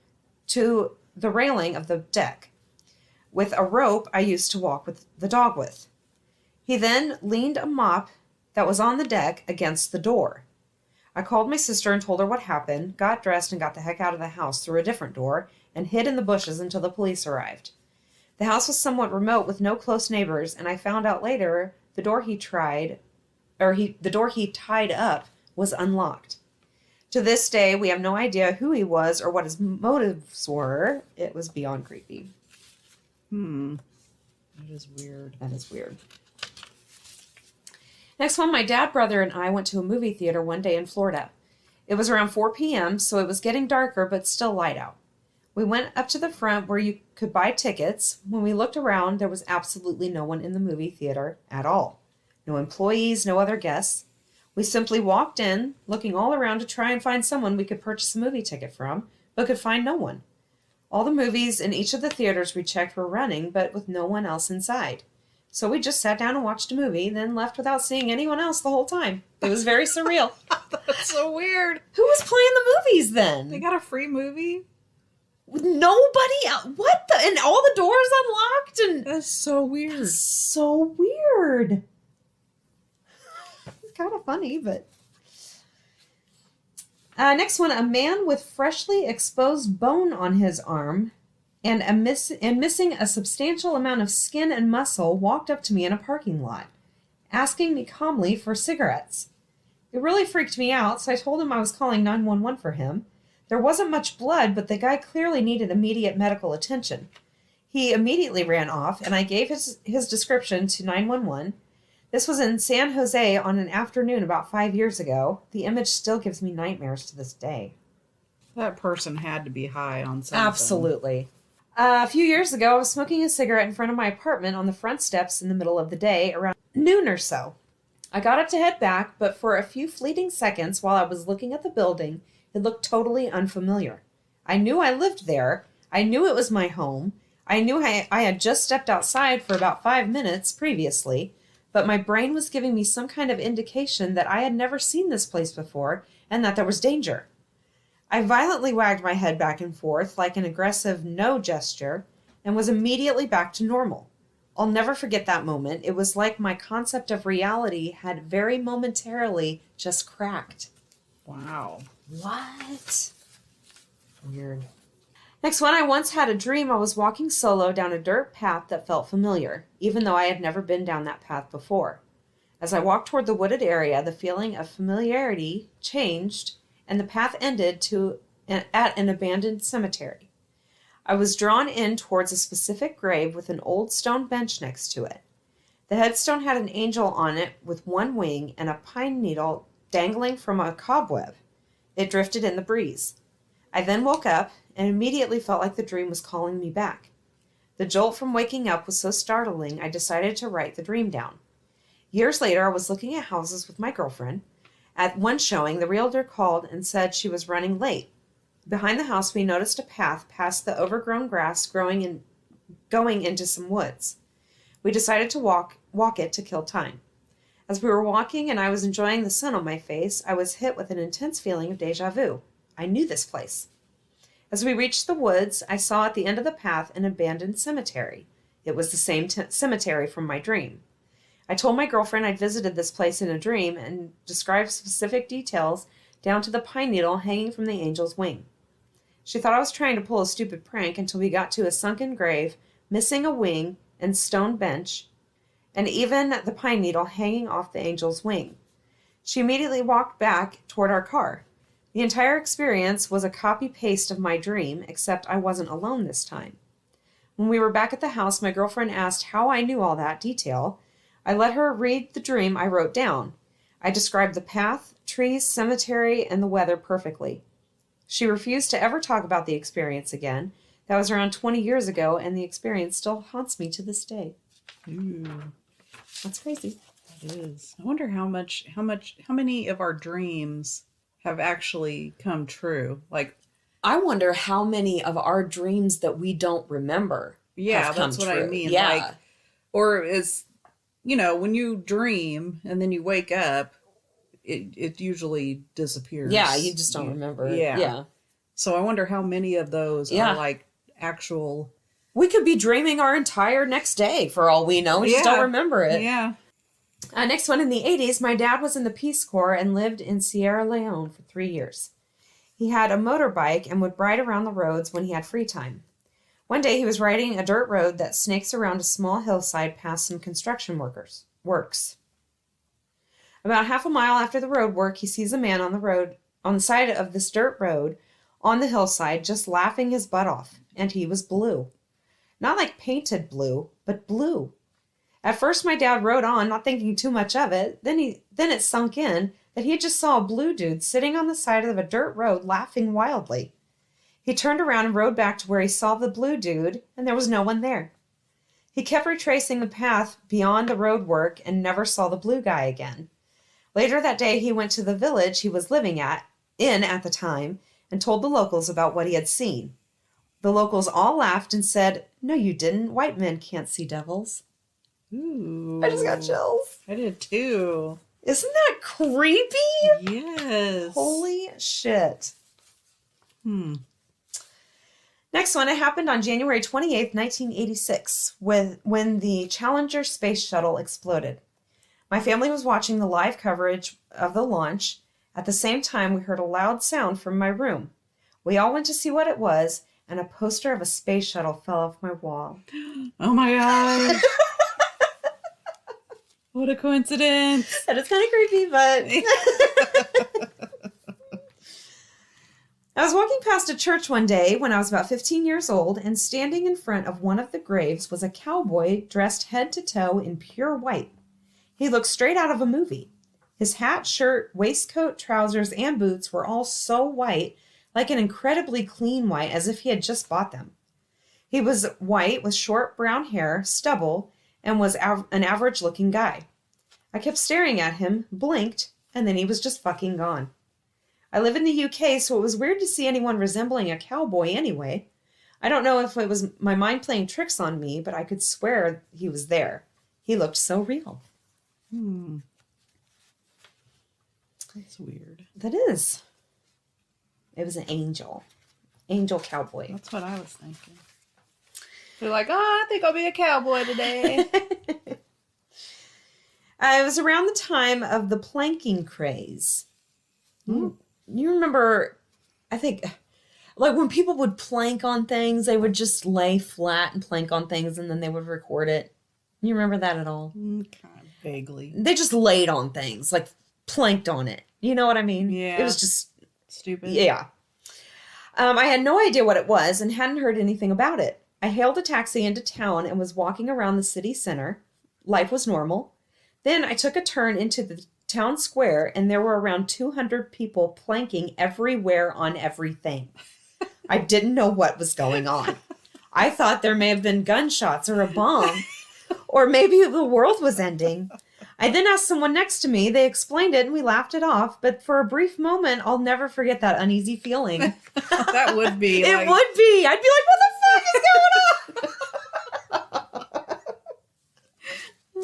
Speaker 2: to the railing of the deck with a rope I used to walk with the dog with. He then leaned a mop that was on the deck against the door. I called my sister and told her what happened, got dressed, and got the heck out of the house through a different door and hid in the bushes until the police arrived. The house was somewhat remote with no close neighbors, and I found out later the door he tied up was unlocked. To this day, we have no idea who he was or what his motives were. It was beyond creepy.
Speaker 3: That is weird.
Speaker 2: That is weird. Next one, my dad, brother, and I went to a movie theater one day in Florida. It was around 4 p.m., so it was getting darker, but still light out. We went up to the front where you could buy tickets. When we looked around, there was absolutely no one in the movie theater at all. No employees, no other guests. We simply walked in, looking all around to try and find someone we could purchase a movie ticket from, but could find no one. All the movies in each of the theaters we checked were running, but with no one else inside. So we just sat down and watched a movie, then left without seeing anyone else the whole time. It was very surreal.
Speaker 3: That's so weird.
Speaker 2: Who was playing the movies then?
Speaker 3: They got a free movie?
Speaker 2: Nobody else. What the? And all the doors unlocked? And
Speaker 3: That's so weird.
Speaker 2: so weird. It's kind of funny, but... next one, a man with freshly exposed bone on his arm and missing a substantial amount of skin and muscle walked up to me in a parking lot, asking me calmly for cigarettes. It really freaked me out, so I told him I was calling 911 for him. There wasn't much blood, but the guy clearly needed immediate medical attention. He immediately ran off, and I gave his description to 911. This was in San Jose on an afternoon about 5 years ago. The image still gives me nightmares to this day.
Speaker 3: That person had to be high on something.
Speaker 2: Absolutely. A few years ago, I was smoking a cigarette in front of my apartment on the front steps in the middle of the day around noon or so. I got up to head back, but for a few fleeting seconds while I was looking at the building, it looked totally unfamiliar. I knew I lived there. I knew it was my home. I knew I had just stepped outside for about 5 minutes previously, but my brain was giving me some kind of indication that I had never seen this place before and that there was danger. I violently wagged my head back and forth like an aggressive no gesture and was immediately back to normal. I'll never forget that moment. It was like my concept of reality had very momentarily just cracked.
Speaker 3: Wow.
Speaker 2: What? Weird. Next one, I once had a dream I was walking solo down a dirt path that felt familiar, even though I had never been down that path before. As I walked toward the wooded area, the feeling of familiarity changed, and the path ended at an abandoned cemetery. I was drawn in towards a specific grave with an old stone bench next to it. The headstone had an angel on it with one wing and a pine needle dangling from a cobweb. It drifted in the breeze. I then woke up and immediately felt like the dream was calling me back. The jolt from waking up was so startling, I decided to write the dream down. Years later, I was looking at houses with my girlfriend. At one showing, the realtor called and said she was running late. Behind the house, we noticed a path past the overgrown grass going into some woods. We decided to walk it to kill time. As we were walking and I was enjoying the sun on my face, I was hit with an intense feeling of deja vu. I knew this place. As we reached the woods, I saw at the end of the path an abandoned cemetery. It was the same cemetery from my dream. I told my girlfriend I'd visited this place in a dream and described specific details down to the pine needle hanging from the angel's wing. She thought I was trying to pull a stupid prank until we got to a sunken grave, missing a wing and stone bench, and even the pine needle hanging off the angel's wing. She immediately walked back toward our car. The entire experience was a copy-paste of my dream, except I wasn't alone this time. When we were back at the house, my girlfriend asked how I knew all that detail. I let her read the dream I wrote down. I described the path, trees, cemetery, and the weather perfectly. She refused to ever talk about the experience again. That was around 20 years ago, and the experience still haunts me to this day.
Speaker 3: Ooh,
Speaker 2: That's crazy.
Speaker 3: that is. I wonder how many of our dreams have actually come true. Like,
Speaker 2: I wonder how many of our dreams that we don't remember
Speaker 3: yeah,
Speaker 2: have come
Speaker 3: that's what I
Speaker 2: true.
Speaker 3: mean.
Speaker 2: Yeah.
Speaker 3: Like, or is, when you dream and then you wake up, it usually disappears.
Speaker 2: Yeah, you just don't remember it.
Speaker 3: Yeah.
Speaker 2: Yeah.
Speaker 3: So I wonder how many of those
Speaker 2: Yeah.
Speaker 3: are like actual.
Speaker 2: We could be dreaming our entire next day for all we know. We just
Speaker 3: Yeah.
Speaker 2: don't remember it.
Speaker 3: Yeah.
Speaker 2: Next one, in the 80s, my dad was in the Peace Corps and lived in Sierra Leone for 3 years. He had a motorbike and would ride around the roads when he had free time. One day he was riding a dirt road that snakes around a small hillside past some construction works. About half a mile after the road work, he sees a man on the side of this dirt road on the hillside, just laughing his butt off, and he was blue. Not like painted blue, but blue. At first, my dad rode on, not thinking too much of it. Then it sunk in that he just saw a blue dude sitting on the side of a dirt road laughing wildly. He turned around and rode back to where he saw the blue dude, and there was no one there. He kept retracing the path beyond the road work and never saw the blue guy again. Later that day, he went to the village he was living in at the time and told the locals about what he had seen. The locals all laughed and said, "No, you didn't. White men can't see devils."
Speaker 3: Ooh.
Speaker 2: I just got chills.
Speaker 3: I did too.
Speaker 2: Isn't that creepy?
Speaker 3: Yes.
Speaker 2: Holy shit. Next one, it happened on January 28th, 1986, when the Challenger space shuttle exploded. My family was watching the live coverage of the launch. At the same time, we heard a loud sound from my room. We all went to see what it was, and a poster of a space shuttle fell off my wall.
Speaker 3: Oh my god. What a coincidence.
Speaker 2: That is kind of creepy, but... I was walking past a church one day when I was about 15 years old, and standing in front of one of the graves was a cowboy dressed head to toe in pure white. He looked straight out of a movie. His hat, shirt, waistcoat, trousers, and boots were all so white, like an incredibly clean white, as if he had just bought them. He was white with short brown hair, stubble, and was an average-looking guy. I kept staring at him, blinked, and then he was just fucking gone. I live in the UK, so it was weird to see anyone resembling a cowboy anyway. I don't know if it was my mind playing tricks on me, but I could swear he was there. He looked so real.
Speaker 3: That's weird.
Speaker 2: That is. It was an angel. Angel cowboy.
Speaker 3: That's what I was thinking. They're like, I think I'll be a cowboy today.
Speaker 2: It was around the time of the planking craze. You remember, I think, like when people would plank on things, they would just lay flat and plank on things and then they would record it. You remember that at all?
Speaker 3: Kind of vaguely.
Speaker 2: They just laid on things, like planked on it. You know what I mean?
Speaker 3: Yeah.
Speaker 2: It was just
Speaker 3: Stupid.
Speaker 2: Yeah. I had no idea what it was and hadn't heard anything about it. I hailed a taxi into town and was walking around the city center. Life was normal. Then I took a turn into the town square, and there were around 200 people planking everywhere on everything. I didn't know what was going on. I thought there may have been gunshots or a bomb, or maybe the world was ending. I then asked someone next to me. They explained it, and we laughed it off. But for a brief moment, I'll never forget that uneasy feeling.
Speaker 3: That would be.
Speaker 2: It would be. I'd be like, what the fuck is going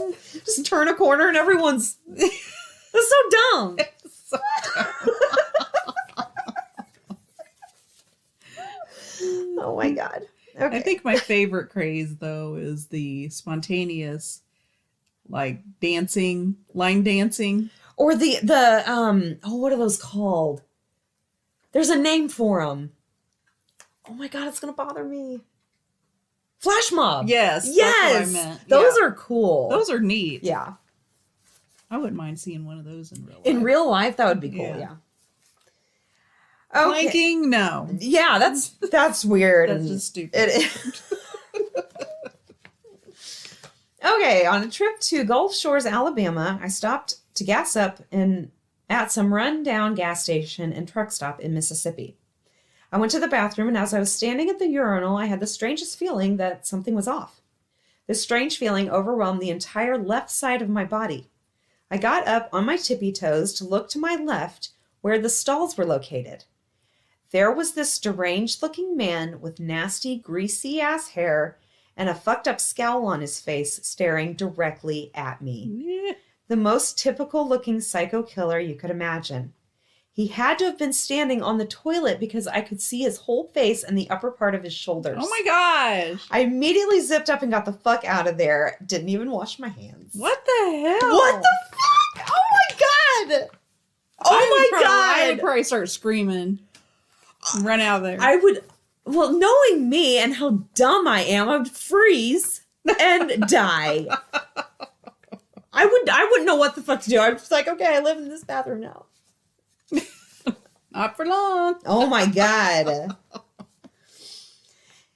Speaker 2: on? Just turn a corner and everyone's... That's so dumb. Oh my God. Okay.
Speaker 3: I think my favorite craze, though, is the spontaneous, like, dancing, line dancing.
Speaker 2: Or what are those called? There's a name for them. Oh my God, it's going to bother me. Flash mob.
Speaker 3: Yes.
Speaker 2: Yes.
Speaker 3: That's what I meant.
Speaker 2: Those
Speaker 3: Yeah.
Speaker 2: are cool.
Speaker 3: Those are neat.
Speaker 2: Yeah.
Speaker 3: I wouldn't mind seeing one of those in real life.
Speaker 2: In real life, that would be cool.
Speaker 3: Yeah.
Speaker 2: Yeah. Okay.
Speaker 3: Planking? No.
Speaker 2: Yeah, that's weird.
Speaker 3: That's
Speaker 2: and
Speaker 3: just stupid.
Speaker 2: It is. Okay, on a trip to Gulf Shores, Alabama, I stopped to gas up at some run-down gas station and truck stop in Mississippi. I went to the bathroom, and as I was standing at the urinal, I had the strangest feeling that something was off. This strange feeling overwhelmed the entire left side of my body. I got up on my tippy toes to look to my left where the stalls were located. There was this deranged-looking man with nasty, greasy-ass hair and a fucked-up scowl on his face staring directly at me.
Speaker 3: Yeah.
Speaker 2: The most typical-looking psycho killer you could imagine. He had to have been standing on the toilet because I could see his whole face and the upper part of his shoulders.
Speaker 3: Oh my gosh.
Speaker 2: I immediately zipped up and got the fuck out of there. Didn't even wash my hands.
Speaker 3: What the hell?
Speaker 2: What the fuck? Oh my God! Oh my
Speaker 3: I
Speaker 2: God!
Speaker 3: would probably start screaming. Run out of there.
Speaker 2: Well, knowing me and how dumb I am, I would freeze and die. I wouldn't know what the fuck to do. I'm just like, okay, I live in this bathroom now.
Speaker 3: Not for long.
Speaker 2: Oh my God.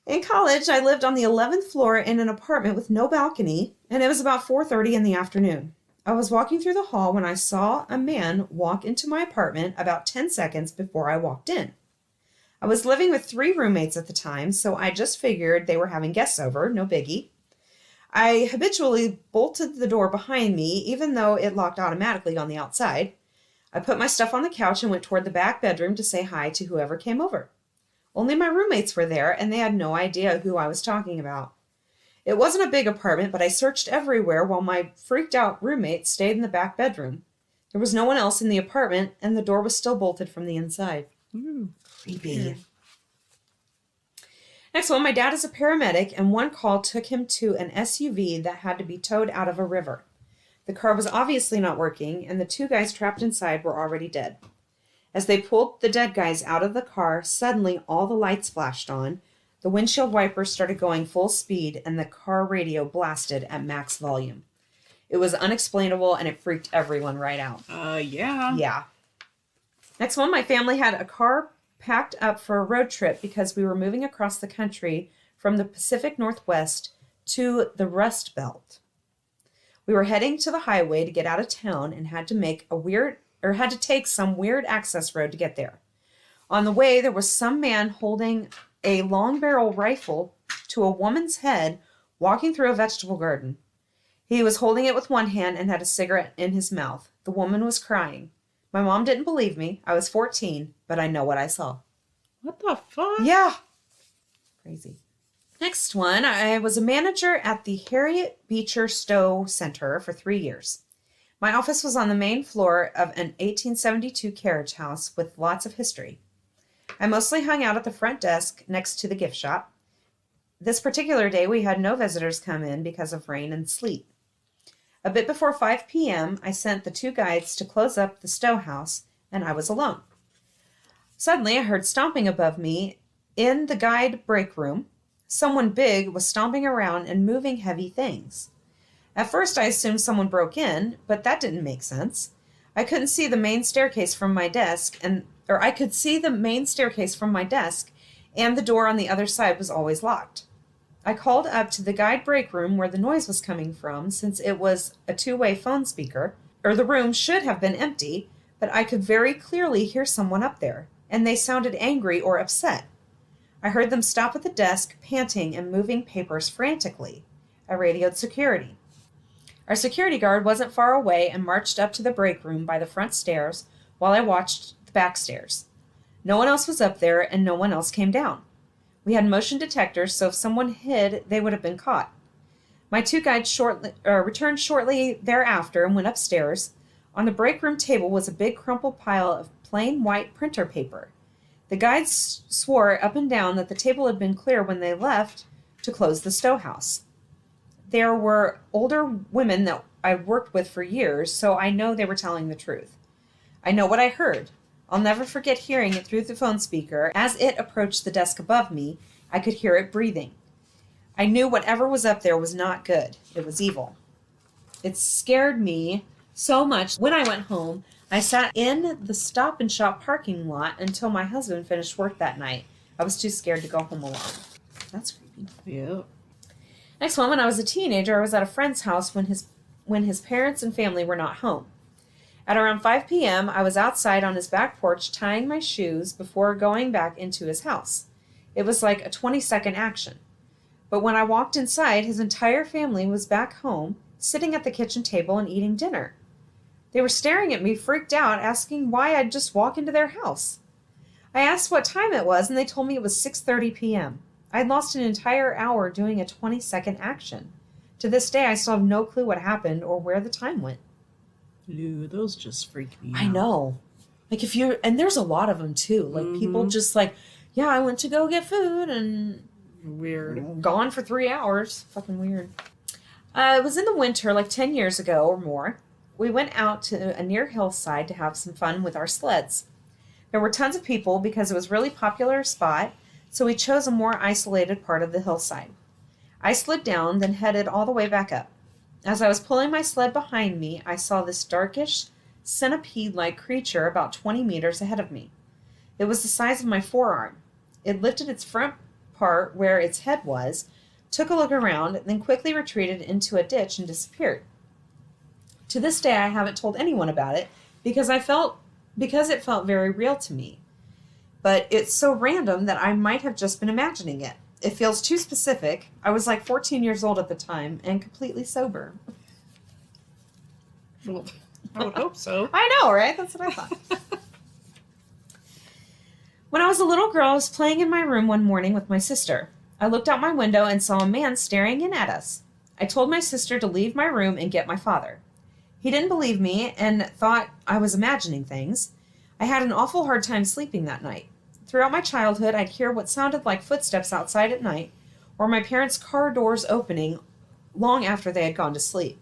Speaker 2: In college, I lived on the 11th floor in an apartment with no balcony, and it was about 4:30 in the afternoon. I was walking through the hall when I saw a man walk into my apartment about 10 seconds before I walked in. I was living with 3 roommates at the time, so I just figured they were having guests over, no biggie. I habitually bolted the door behind me, even though it locked automatically on the outside. I put my stuff on the couch and went toward the back bedroom to say hi to whoever came over. Only my roommates were there, and they had no idea who I was talking about. It wasn't a big apartment, but I searched everywhere while my freaked-out roommate stayed in the back bedroom. There was no one else in the apartment, and the door was still bolted from the inside.
Speaker 3: Ooh.
Speaker 2: Creepy.
Speaker 3: Yeah.
Speaker 2: Next one, my dad is a paramedic, and one call took him to an SUV that had to be towed out of a river. The car was obviously not working, and the 2 guys trapped inside were already dead. As they pulled the dead guys out of the car, suddenly all the lights flashed on, the windshield wipers started going full speed, and the car radio blasted at max volume. It was unexplainable, and it freaked everyone right out.
Speaker 3: Yeah.
Speaker 2: Yeah. Next one, my family had a car packed up for a road trip because we were moving across the country from the Pacific Northwest to the Rust Belt. We were heading to the highway to get out of town and had to take some weird access road to get there. On the way, there was some man holding a long barrel rifle to a woman's head walking through a vegetable garden. He was holding it with one hand and had a cigarette in his mouth. The woman was crying. My mom didn't believe me. I was 14, but I know what I saw.
Speaker 3: What the fuck?
Speaker 2: Yeah. Crazy. Next one, I was a manager at the Harriet Beecher Stowe Center for 3 years. My office was on the main floor of an 1872 carriage house with lots of history. I mostly hung out at the front desk next to the gift shop. This particular day, we had no visitors come in because of rain and sleet. A bit before 5 p.m., I sent the 2 guides to close up the Stowe house, and I was alone. Suddenly, I heard stomping above me in the guide break room. Someone big was stomping around and moving heavy things. At first, I assumed someone broke in, but that didn't make sense. I couldn't see the main staircase from my desk, I could see the main staircase from my desk, and the door on the other side was always locked. I called up to the guide break room where the noise was coming from, since it was a two-way phone speaker, or the room should have been empty, but I could very clearly hear someone up there, and they sounded angry or upset. I heard them stop at the desk, panting and moving papers frantically. I radioed security. Our security guard wasn't far away and marched up to the break room by the front stairs while I watched the back stairs. No one else was up there, and no one else came down. We had motion detectors, so if someone hid, they would have been caught. My two guides returned shortly thereafter and went upstairs. On the break room table was a big crumpled pile of plain white printer paper. The guides swore up and down that the table had been clear when they left to close the storehouse. There were older women that I'd worked with for years, so I know they were telling the truth. I know what I heard. I'll never forget hearing it through the phone speaker. As it approached the desk above me, I could hear it breathing. I knew whatever was up there was not good. It was evil. It scared me so much. When I went home, I sat in the Stop and Shop parking lot until my husband finished work that night. I was too scared to go home alone. That's creepy.
Speaker 3: Yep.
Speaker 2: Next one, when I was a teenager, I was at a friend's house when his parents and family were not home. At around 5 p.m., I was outside on his back porch tying my shoes before going back into his house. It was like a 20-second action. But when I walked inside, his entire family was back home, sitting at the kitchen table and eating dinner. They were staring at me, freaked out, asking why I'd just walk into their house. I asked what time it was, and they told me it was 6:30 p.m. I'd lost an entire hour doing a 20-second action. To this day, I still have no clue what happened or where the time went.
Speaker 3: Ew, those just freak me out.
Speaker 2: I know. Like and there's a lot of them too. Like people just like, yeah, I went to go get food and
Speaker 3: Weird.
Speaker 2: gone for 3 hours. Fucking weird. It was in the winter, like 10 years ago or more. We went out to a near hillside to have some fun with our sleds. There were tons of people because it was a really popular spot, so we chose a more isolated part of the hillside. I slid down, then headed all the way back up. As I was pulling my sled behind me, I saw this darkish, centipede-like creature about 20 meters ahead of me. It was the size of my forearm. It lifted its front part where its head was, took a look around, then quickly retreated into a ditch and disappeared. To this day, I haven't told anyone about it because it felt very real to me. But it's so random that I might have just been imagining it. It feels too specific. I was like 14 years old at the time and completely sober.
Speaker 3: Well, I would hope so.
Speaker 2: I know, right? That's what I thought. When I was a little girl, I was playing in my room one morning with my sister. I looked out my window and saw a man staring in at us. I told my sister to leave my room and get my father. He didn't believe me and thought I was imagining things. I had an awful hard time sleeping that night. Throughout my childhood, I'd hear what sounded like footsteps outside at night, or my parents' car doors opening long after they had gone to sleep.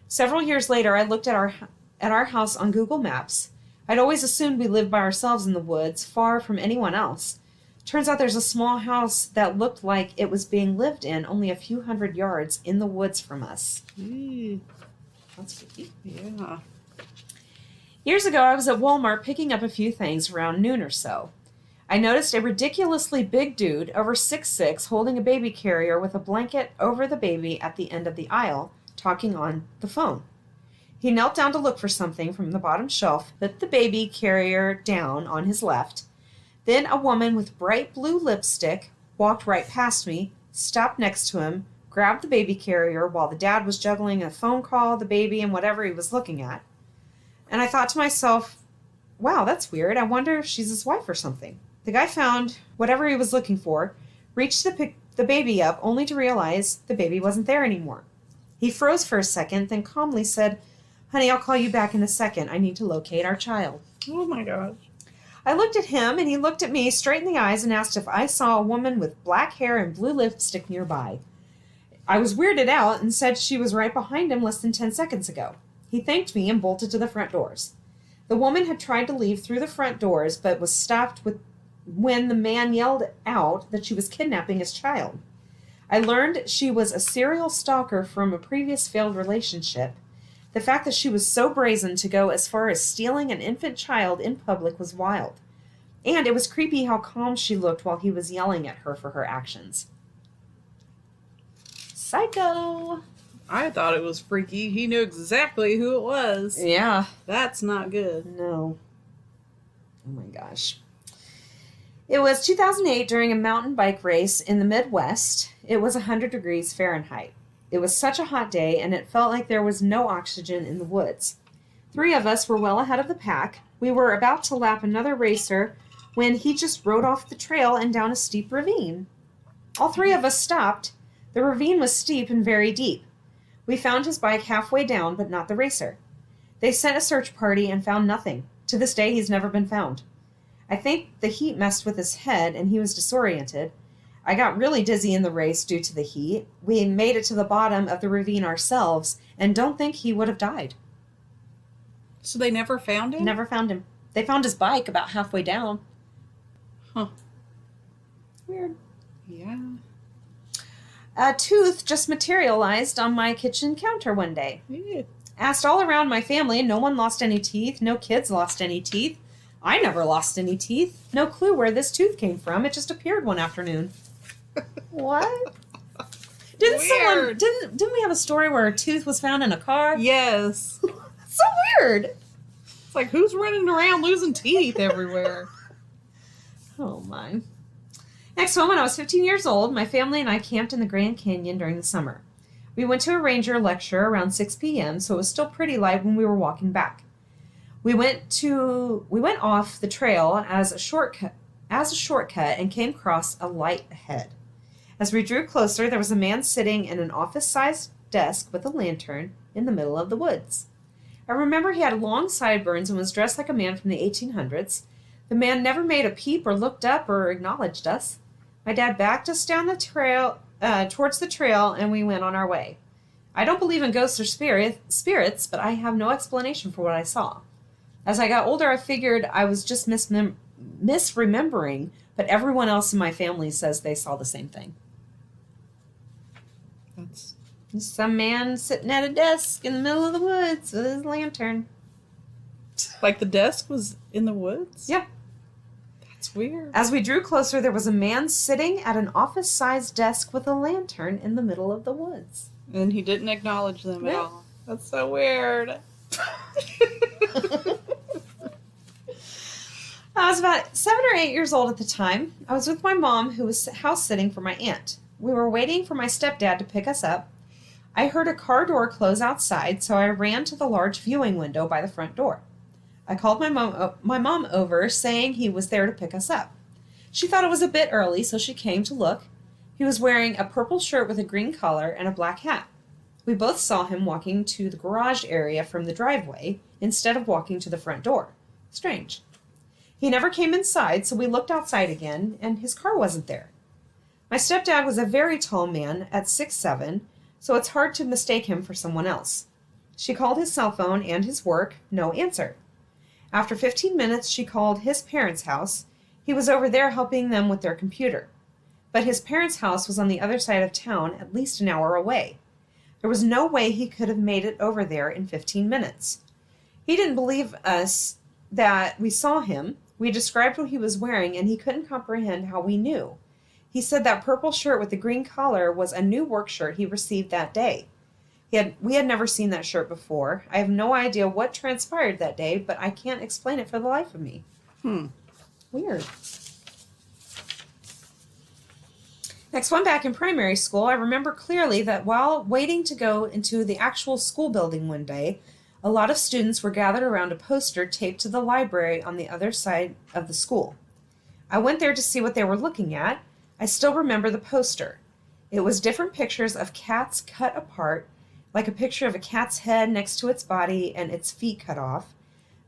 Speaker 2: Several years later, I looked at our house on Google Maps. I'd always assumed we lived by ourselves in the woods, far from anyone else. Turns out there's a small house that looked like it was being lived in only a few hundred yards in the woods from us. That's freaky.
Speaker 3: Yeah.
Speaker 2: Years ago, I was at Walmart picking up a few things around noon or so. I noticed a ridiculously big dude, over 6'6", holding a baby carrier with a blanket over the baby at the end of the aisle, talking on the phone. He knelt down to look for something from the bottom shelf, put the baby carrier down on his left. Then a woman with bright blue lipstick walked right past me, stopped next to him, grabbed the baby carrier while the dad was juggling a phone call, the baby, and whatever he was looking at. And I thought to myself, wow, that's weird. I wonder if she's his wife or something. The guy found whatever he was looking for, reached to pick the baby up, only to realize the baby wasn't there anymore. He froze for a second, then calmly said, "Honey, I'll call you back in a second. I need to locate our child."
Speaker 3: Oh my gosh.
Speaker 2: I looked at him, and he looked at me straight in the eyes and asked if I saw a woman with black hair and blue lipstick nearby. I was weirded out and said she was right behind him less than 10 seconds ago. He thanked me and bolted to the front doors. The woman had tried to leave through the front doors, but was stopped when the man yelled out that she was kidnapping his child. I learned she was a serial stalker from a previous failed relationship. The fact that she was so brazen to go as far as stealing an infant child in public was wild. And it was creepy how calm she looked while he was yelling at her for her actions. Psycho!
Speaker 3: I thought it was freaky. He knew exactly who it was.
Speaker 2: Yeah.
Speaker 3: That's not good.
Speaker 2: No. Oh my gosh. It was 2008 during a mountain bike race in the Midwest. It was 100 degrees Fahrenheit. It was such a hot day, and it felt like there was no oxygen in the woods. 3 of us were well ahead of the pack. We were about to lap another racer when he just rode off the trail and down a steep ravine. All 3 of us stopped. The ravine was steep and very deep. We found his bike halfway down, but not the racer. They sent a search party and found nothing. To this day, he's never been found. I think the heat messed with his head and he was disoriented. I got really dizzy in the race due to the heat. We made it to the bottom of the ravine ourselves and don't think he would have died.
Speaker 3: So they never found him?
Speaker 2: Never found him. They found his bike about halfway down.
Speaker 3: Huh.
Speaker 2: Weird.
Speaker 3: Yeah.
Speaker 2: A tooth just materialized on my kitchen counter one day.
Speaker 3: Yeah.
Speaker 2: Asked all around my family, no one lost any teeth, no kids lost any teeth. I never lost any teeth. No clue where this tooth came from. It just appeared one afternoon. What?
Speaker 3: Weird.
Speaker 2: Didn't we have a story where a tooth was found in a car?
Speaker 3: Yes.
Speaker 2: So weird.
Speaker 3: It's like, who's running around losing teeth everywhere?
Speaker 2: Oh my. Next one, when I was 15 years old, my family and I camped in the Grand Canyon during the summer. We went to a ranger lecture around 6 p.m., so it was still pretty light when we were walking back. We went off the trail as a shortcut and came across a light ahead. As we drew closer, there was a man sitting in an office-sized desk with a lantern in the middle of the woods. I remember he had long sideburns and was dressed like a man from the 1800s. The man never made a peep or looked up or acknowledged us. My dad backed us down the trail, towards the trail, and we went on our way. I don't believe in ghosts or spirits, but I have no explanation for what I saw. As I got older, I figured I was just misremembering, but everyone else in my family says they saw the same thing.
Speaker 3: That's
Speaker 2: Some man sitting at a desk in the middle of the woods with his lantern.
Speaker 3: like the desk was in the woods?
Speaker 2: Yep.
Speaker 3: That's weird.
Speaker 2: As we drew closer, there was a man sitting at an office-sized desk with a lantern in the middle of the woods.
Speaker 3: And he didn't acknowledge them at
Speaker 2: Yeah.
Speaker 3: all. That's so weird.
Speaker 2: I was about 7 or 8 years old at the time. I was with my mom, who was house sitting for my aunt. We were waiting for my stepdad to pick us up. I heard a car door close outside, so I ran to the large viewing window by the front door. I called my mom over, saying he was there to pick us up. She thought it was a bit early, so she came to look. He was wearing a purple shirt with a green collar and a black hat. We both saw him walking to the garage area from the driveway instead of walking to the front door. Strange. He never came inside, so we looked outside again, and his car wasn't there. My stepdad was a very tall man at 6'7", so it's hard to mistake him for someone else. She called his cell phone and his work, no answer. After 15 minutes, she called his parents' house. He was over there helping them with their computer. But his parents' house was on the other side of town, at least an hour away. There was no way he could have made it over there in 15 minutes. He didn't believe us that we saw him. We described what he was wearing, and he couldn't comprehend how we knew. He said that purple shirt with the green collar was a new work shirt he received that day. We had never seen that shirt before. I have no idea what transpired that day, but I can't explain it for the life of me. Weird. Next one, back in primary school, I remember clearly that while waiting to go into the actual school building one day, a lot of students were gathered around a poster taped to the library on the other side of the school. I went there to see what they were looking at. I still remember the poster. It was different pictures of cats cut apart, like a picture of a cat's head next to its body and its feet cut off.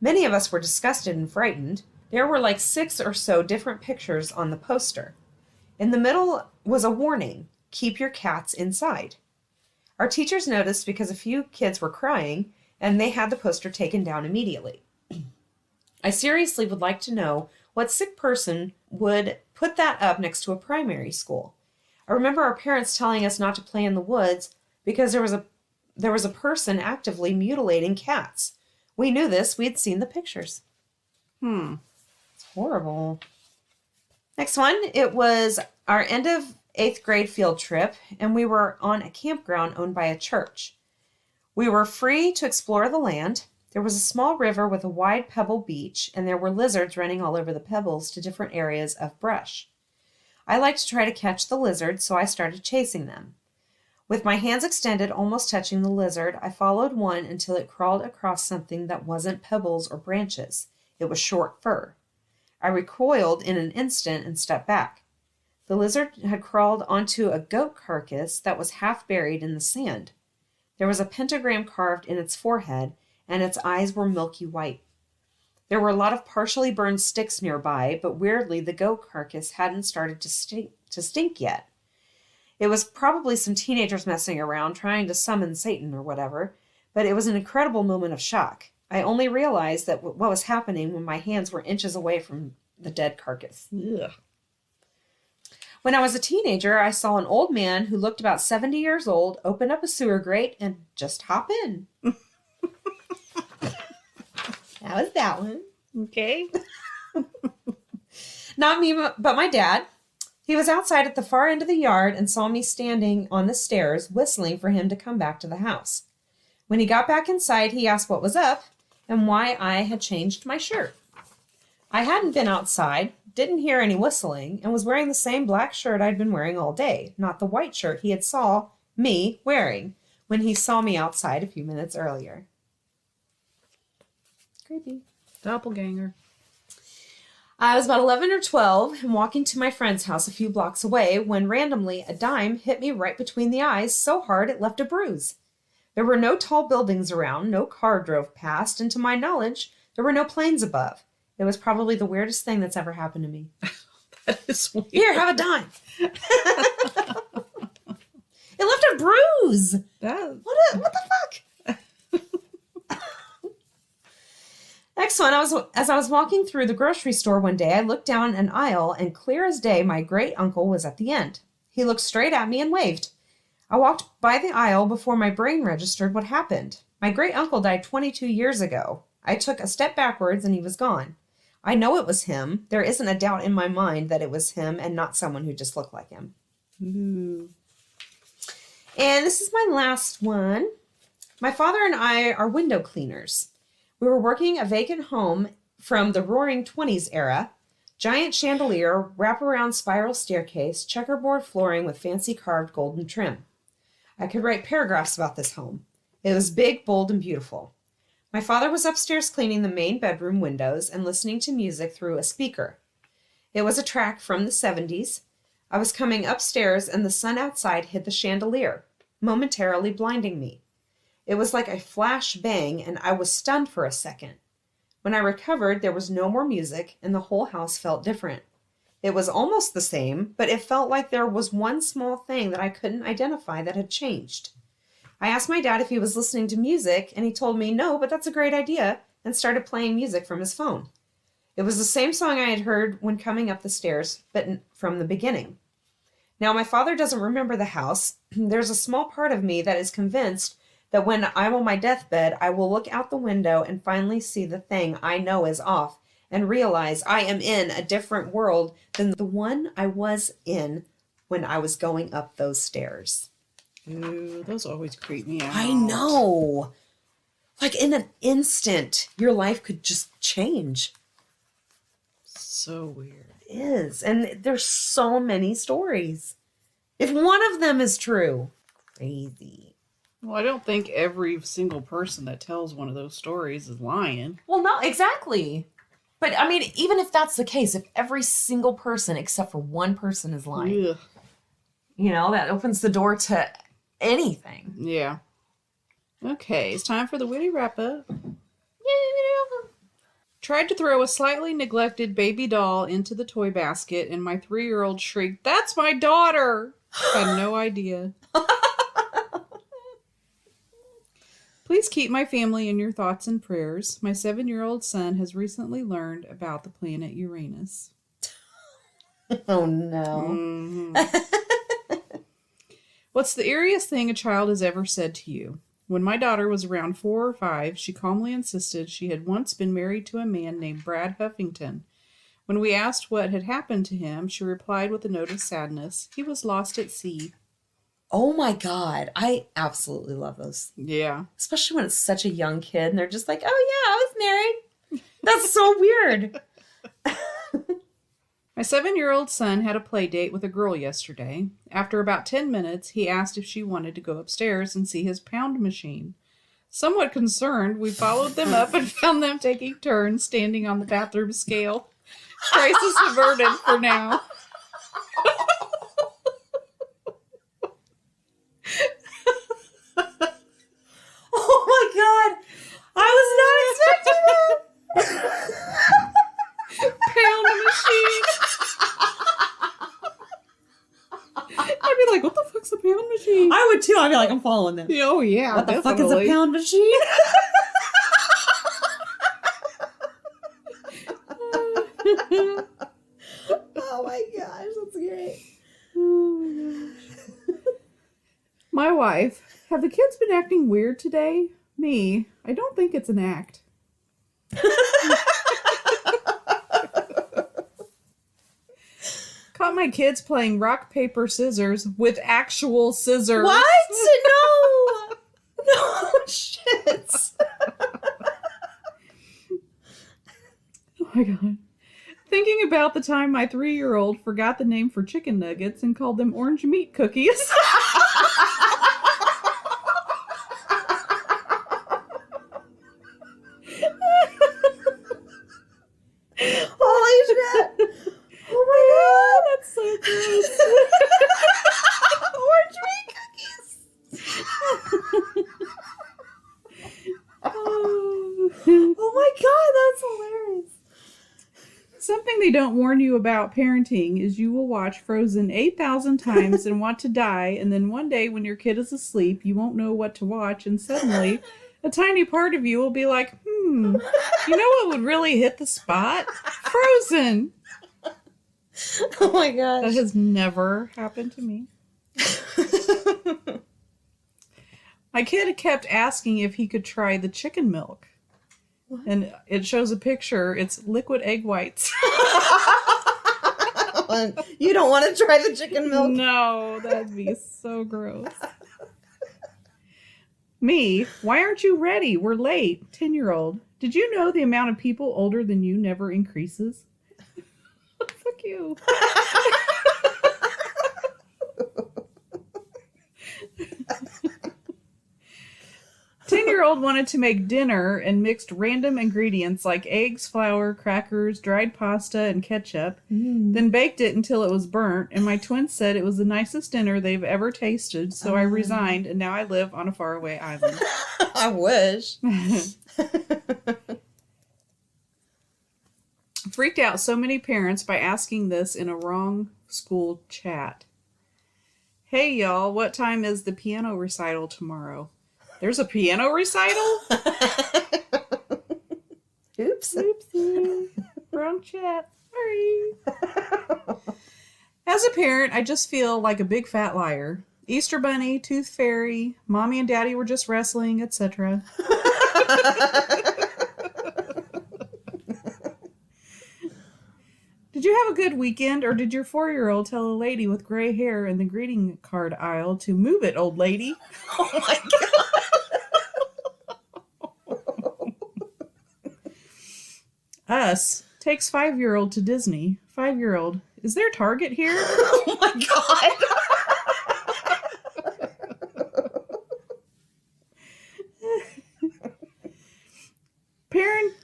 Speaker 2: Many of us were disgusted and frightened. There were like 6 or so different pictures on the poster. In the middle was a warning, keep your cats inside. Our teachers noticed because a few kids were crying, and they had the poster taken down immediately. I seriously would like to know what sick person would put that up next to a primary school. I remember our parents telling us not to play in the woods because there was a person actively mutilating cats. We knew this. We had seen the pictures.
Speaker 3: It's
Speaker 2: Horrible. Next one, it was our end of 8th grade field trip, and we were on a campground owned by a church. We were free to explore the land. There was a small river with a wide pebble beach, and there were lizards running all over the pebbles to different areas of brush. I liked to try to catch the lizards, so I started chasing them. With my hands extended, almost touching the lizard, I followed one until it crawled across something that wasn't pebbles or branches. It was short fur. I recoiled in an instant and stepped back. The lizard had crawled onto a goat carcass that was half buried in the sand. There was a pentagram carved in its forehead, and its eyes were milky white. There were a lot of partially burned sticks nearby, but weirdly, the goat carcass hadn't started to stink yet. It was probably some teenagers messing around, trying to summon Satan or whatever, but it was an incredible moment of shock. I only realized that what was happening when my hands were inches away from the dead carcass.
Speaker 3: Ugh.
Speaker 2: When I was a teenager, I saw an old man who looked about 70 years old open up a sewer grate and just hop in. That was that one.
Speaker 3: Okay.
Speaker 2: Not me, but my dad. He was outside at the far end of the yard and saw me standing on the stairs, whistling for him to come back to the house. When he got back inside, he asked what was up and why I had changed my shirt. I hadn't been outside, didn't hear any whistling, and was wearing the same black shirt I'd been wearing all day, not the white shirt he had saw me wearing when he saw me outside a few minutes earlier. Creepy.
Speaker 3: Doppelganger.
Speaker 2: I was about 11 or 12 and walking to my friend's house a few blocks away when randomly a dime hit me right between the eyes so hard it left a bruise. There were no tall buildings around, no car drove past, and to my knowledge, there were no planes above. It was probably the weirdest thing that's ever happened to me.
Speaker 3: That is weird.
Speaker 2: Here, have a dime. It left a bruise. What the fuck? Next one, as I was walking through the grocery store one day, I looked down an aisle, and clear as day, my great uncle was at the end. He looked straight at me and waved. I walked by the aisle before my brain registered what happened. My great uncle died 22 years ago. I took a step backwards and he was gone. I know it was him. There isn't a doubt in my mind that it was him and not someone who just looked like him.
Speaker 3: Ooh.
Speaker 2: And this is my last one. My father and I are window cleaners. We were working a vacant home from the Roaring '20s era. Giant chandelier, wraparound spiral staircase, checkerboard flooring with fancy carved golden trim. I could write paragraphs about this home. It was big, bold, and beautiful. My father was upstairs cleaning the main bedroom windows and listening to music through a speaker. It was a track from the 70s. I was coming upstairs and the sun outside hit the chandelier, momentarily blinding me. It was like a flash bang and I was stunned for a second. When I recovered, there was no more music and the whole house felt different. It was almost the same, but it felt like there was one small thing that I couldn't identify that had changed. I asked my dad if he was listening to music, and he told me, no, but that's a great idea, and started playing music from his phone. It was the same song I had heard when coming up the stairs, but from the beginning. Now, my father doesn't remember the house. There's a small part of me that is convinced that when I'm on my deathbed, I will look out the window and finally see the thing I know is off and realize I am in a different world than the one I was in when I was going up those stairs.
Speaker 3: Ooh, those always creep me out.
Speaker 2: I know. Like in an instant, your life could just change.
Speaker 3: So weird.
Speaker 2: It is. And there's so many stories. If one of them is true, crazy.
Speaker 3: Well, I don't think every single person that tells one of those stories is lying.
Speaker 4: Well, no, exactly. But I mean, even if that's the case, if every single person except for one person is lying,
Speaker 3: Ugh.
Speaker 4: that opens the door to anything.
Speaker 3: Yeah. Okay, it's time for the witty wrap up. Tried to throw a slightly neglected baby doll into the toy basket, and my 3-year-old shrieked, "That's my daughter!" Had no idea. Please keep my family in your thoughts and prayers. My 7-year-old son has recently learned about the planet Uranus.
Speaker 2: Oh, no.
Speaker 3: Mhm. What's the eeriest thing a child has ever said to you? When my daughter was around 4 or 5, she calmly insisted she had once been married to a man named Brad Huffington. When we asked what had happened to him, she replied with a note of sadness, he was lost at sea.
Speaker 2: Oh my God. I absolutely love those.
Speaker 3: Yeah.
Speaker 2: Especially when it's such a young kid and they're just like, oh yeah, I was married. That's so weird.
Speaker 3: My 7-year-old son had a play date with a girl yesterday. After about 10 minutes, he asked if she wanted to go upstairs and see his pound machine. Somewhat concerned, we followed them up and found them taking turns standing on the bathroom scale. Crisis averted for now.
Speaker 2: Oh my God. I was not expecting that.
Speaker 3: Pound machine. I'd be like, what the fuck's a pound machine?
Speaker 2: I would too. I'd be like, I'm following them.
Speaker 3: Oh, yeah.
Speaker 2: What the fuck is a pound machine? Oh my gosh, that's great.
Speaker 3: Oh my gosh. My wife, have the kids been acting weird today? Me, I don't think it's an act. Caught my kids playing rock, paper, scissors with actual scissors.
Speaker 2: What? No. No shit.
Speaker 3: Oh my god. Thinking about the time my 3-year-old forgot the name for chicken nuggets and called them orange meat cookies.
Speaker 2: Holy shit. Oh my God.
Speaker 3: That's so gross.
Speaker 2: Orange meat cookies. Oh my God, that's hilarious.
Speaker 3: Something they don't warn you about parenting is you will watch Frozen 8,000 times and want to die, and then one day when your kid is asleep, you won't know what to watch, and suddenly a tiny part of you will be like, you know what would really hit the spot? Frozen!
Speaker 2: Oh my gosh.
Speaker 3: That has never happened to me. My kid kept asking if he could try the chicken milk.
Speaker 2: What?
Speaker 3: And it shows a picture. It's liquid egg whites.
Speaker 2: You don't want to try the chicken milk?
Speaker 3: No, that'd be so gross. Me, why aren't you ready? We're late. 10-year-old. Did you know the amount of people older than you never increases? Fuck you. 10-year-old wanted to make dinner and mixed random ingredients like eggs, flour, crackers, dried pasta, and ketchup, then baked it until it was burnt, and my twins said it was the nicest dinner they've ever tasted, so I resigned, and now I live on a faraway island.
Speaker 2: I wish.
Speaker 3: Freaked out so many parents by asking this in a wrong school chat. Hey y'all, what time is the piano recital tomorrow? There's a piano recital?
Speaker 2: Oops.
Speaker 3: Oopsie. Wrong chat. Sorry. As a parent, I just feel like a big fat liar. Easter Bunny, Tooth Fairy, Mommy and Daddy were just wrestling, etc. Did you have a good weekend, or did your 4-year-old tell a lady with gray hair in the greeting card aisle to move it, old lady?
Speaker 2: Oh my God.
Speaker 3: Us takes 5-year-old to Disney. 5-year-old, is there Target here?
Speaker 2: Oh my God.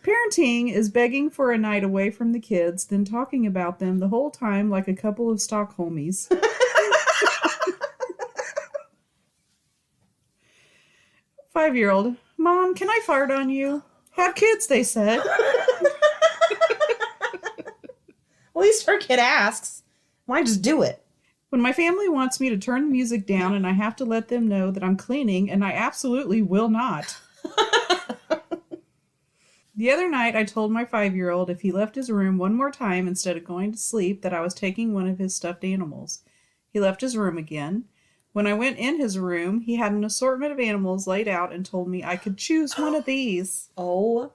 Speaker 3: Parenting is begging for a night away from the kids, then talking about them the whole time like a couple of Stockholmies. 5-year-old, Mom, can I fart on you? Have kids, they said.
Speaker 2: At least her kid asks. Why just do it?
Speaker 3: When my family wants me to turn the music down and I have to let them know that I'm cleaning, and I absolutely will not. The other night, I told my 5-year-old if he left his room one more time instead of going to sleep that I was taking one of his stuffed animals. He left his room again. When I went in his room, he had an assortment of animals laid out and told me I could choose one of these.
Speaker 2: Oh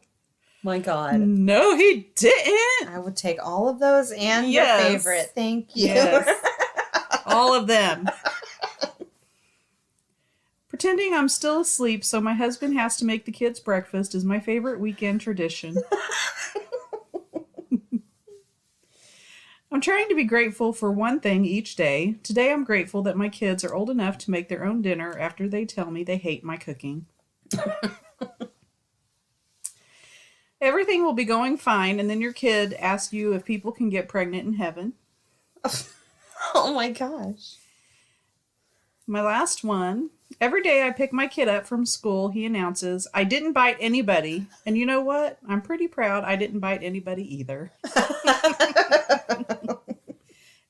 Speaker 2: My God.
Speaker 3: No, he didn't.
Speaker 2: I would take all of those and
Speaker 3: Yes.
Speaker 2: your favorite. Thank you.
Speaker 3: Yes. All of them. Pretending I'm still asleep so my husband has to make the kids breakfast is my favorite weekend tradition. I'm trying to be grateful for one thing each day. Today I'm grateful that my kids are old enough to make their own dinner after they tell me they hate my cooking. Everything will be going fine, and then your kid asks you if people can get pregnant in heaven.
Speaker 2: Oh my gosh.
Speaker 3: My last one. Every day I pick my kid up from school, he announces, I didn't bite anybody. And you know what? I'm pretty proud I didn't bite anybody either.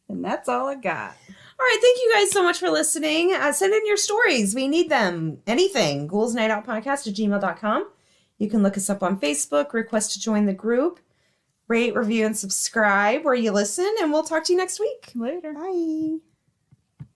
Speaker 3: And that's all I got.
Speaker 2: All right. Thank you guys so much for listening. Send in your stories. We need them. Anything. GhoulsNightOutPodcast@gmail.com. You can look us up on Facebook, request to join the group, rate, review, and subscribe where you listen, and we'll talk to you next week.
Speaker 3: Later.
Speaker 2: Bye.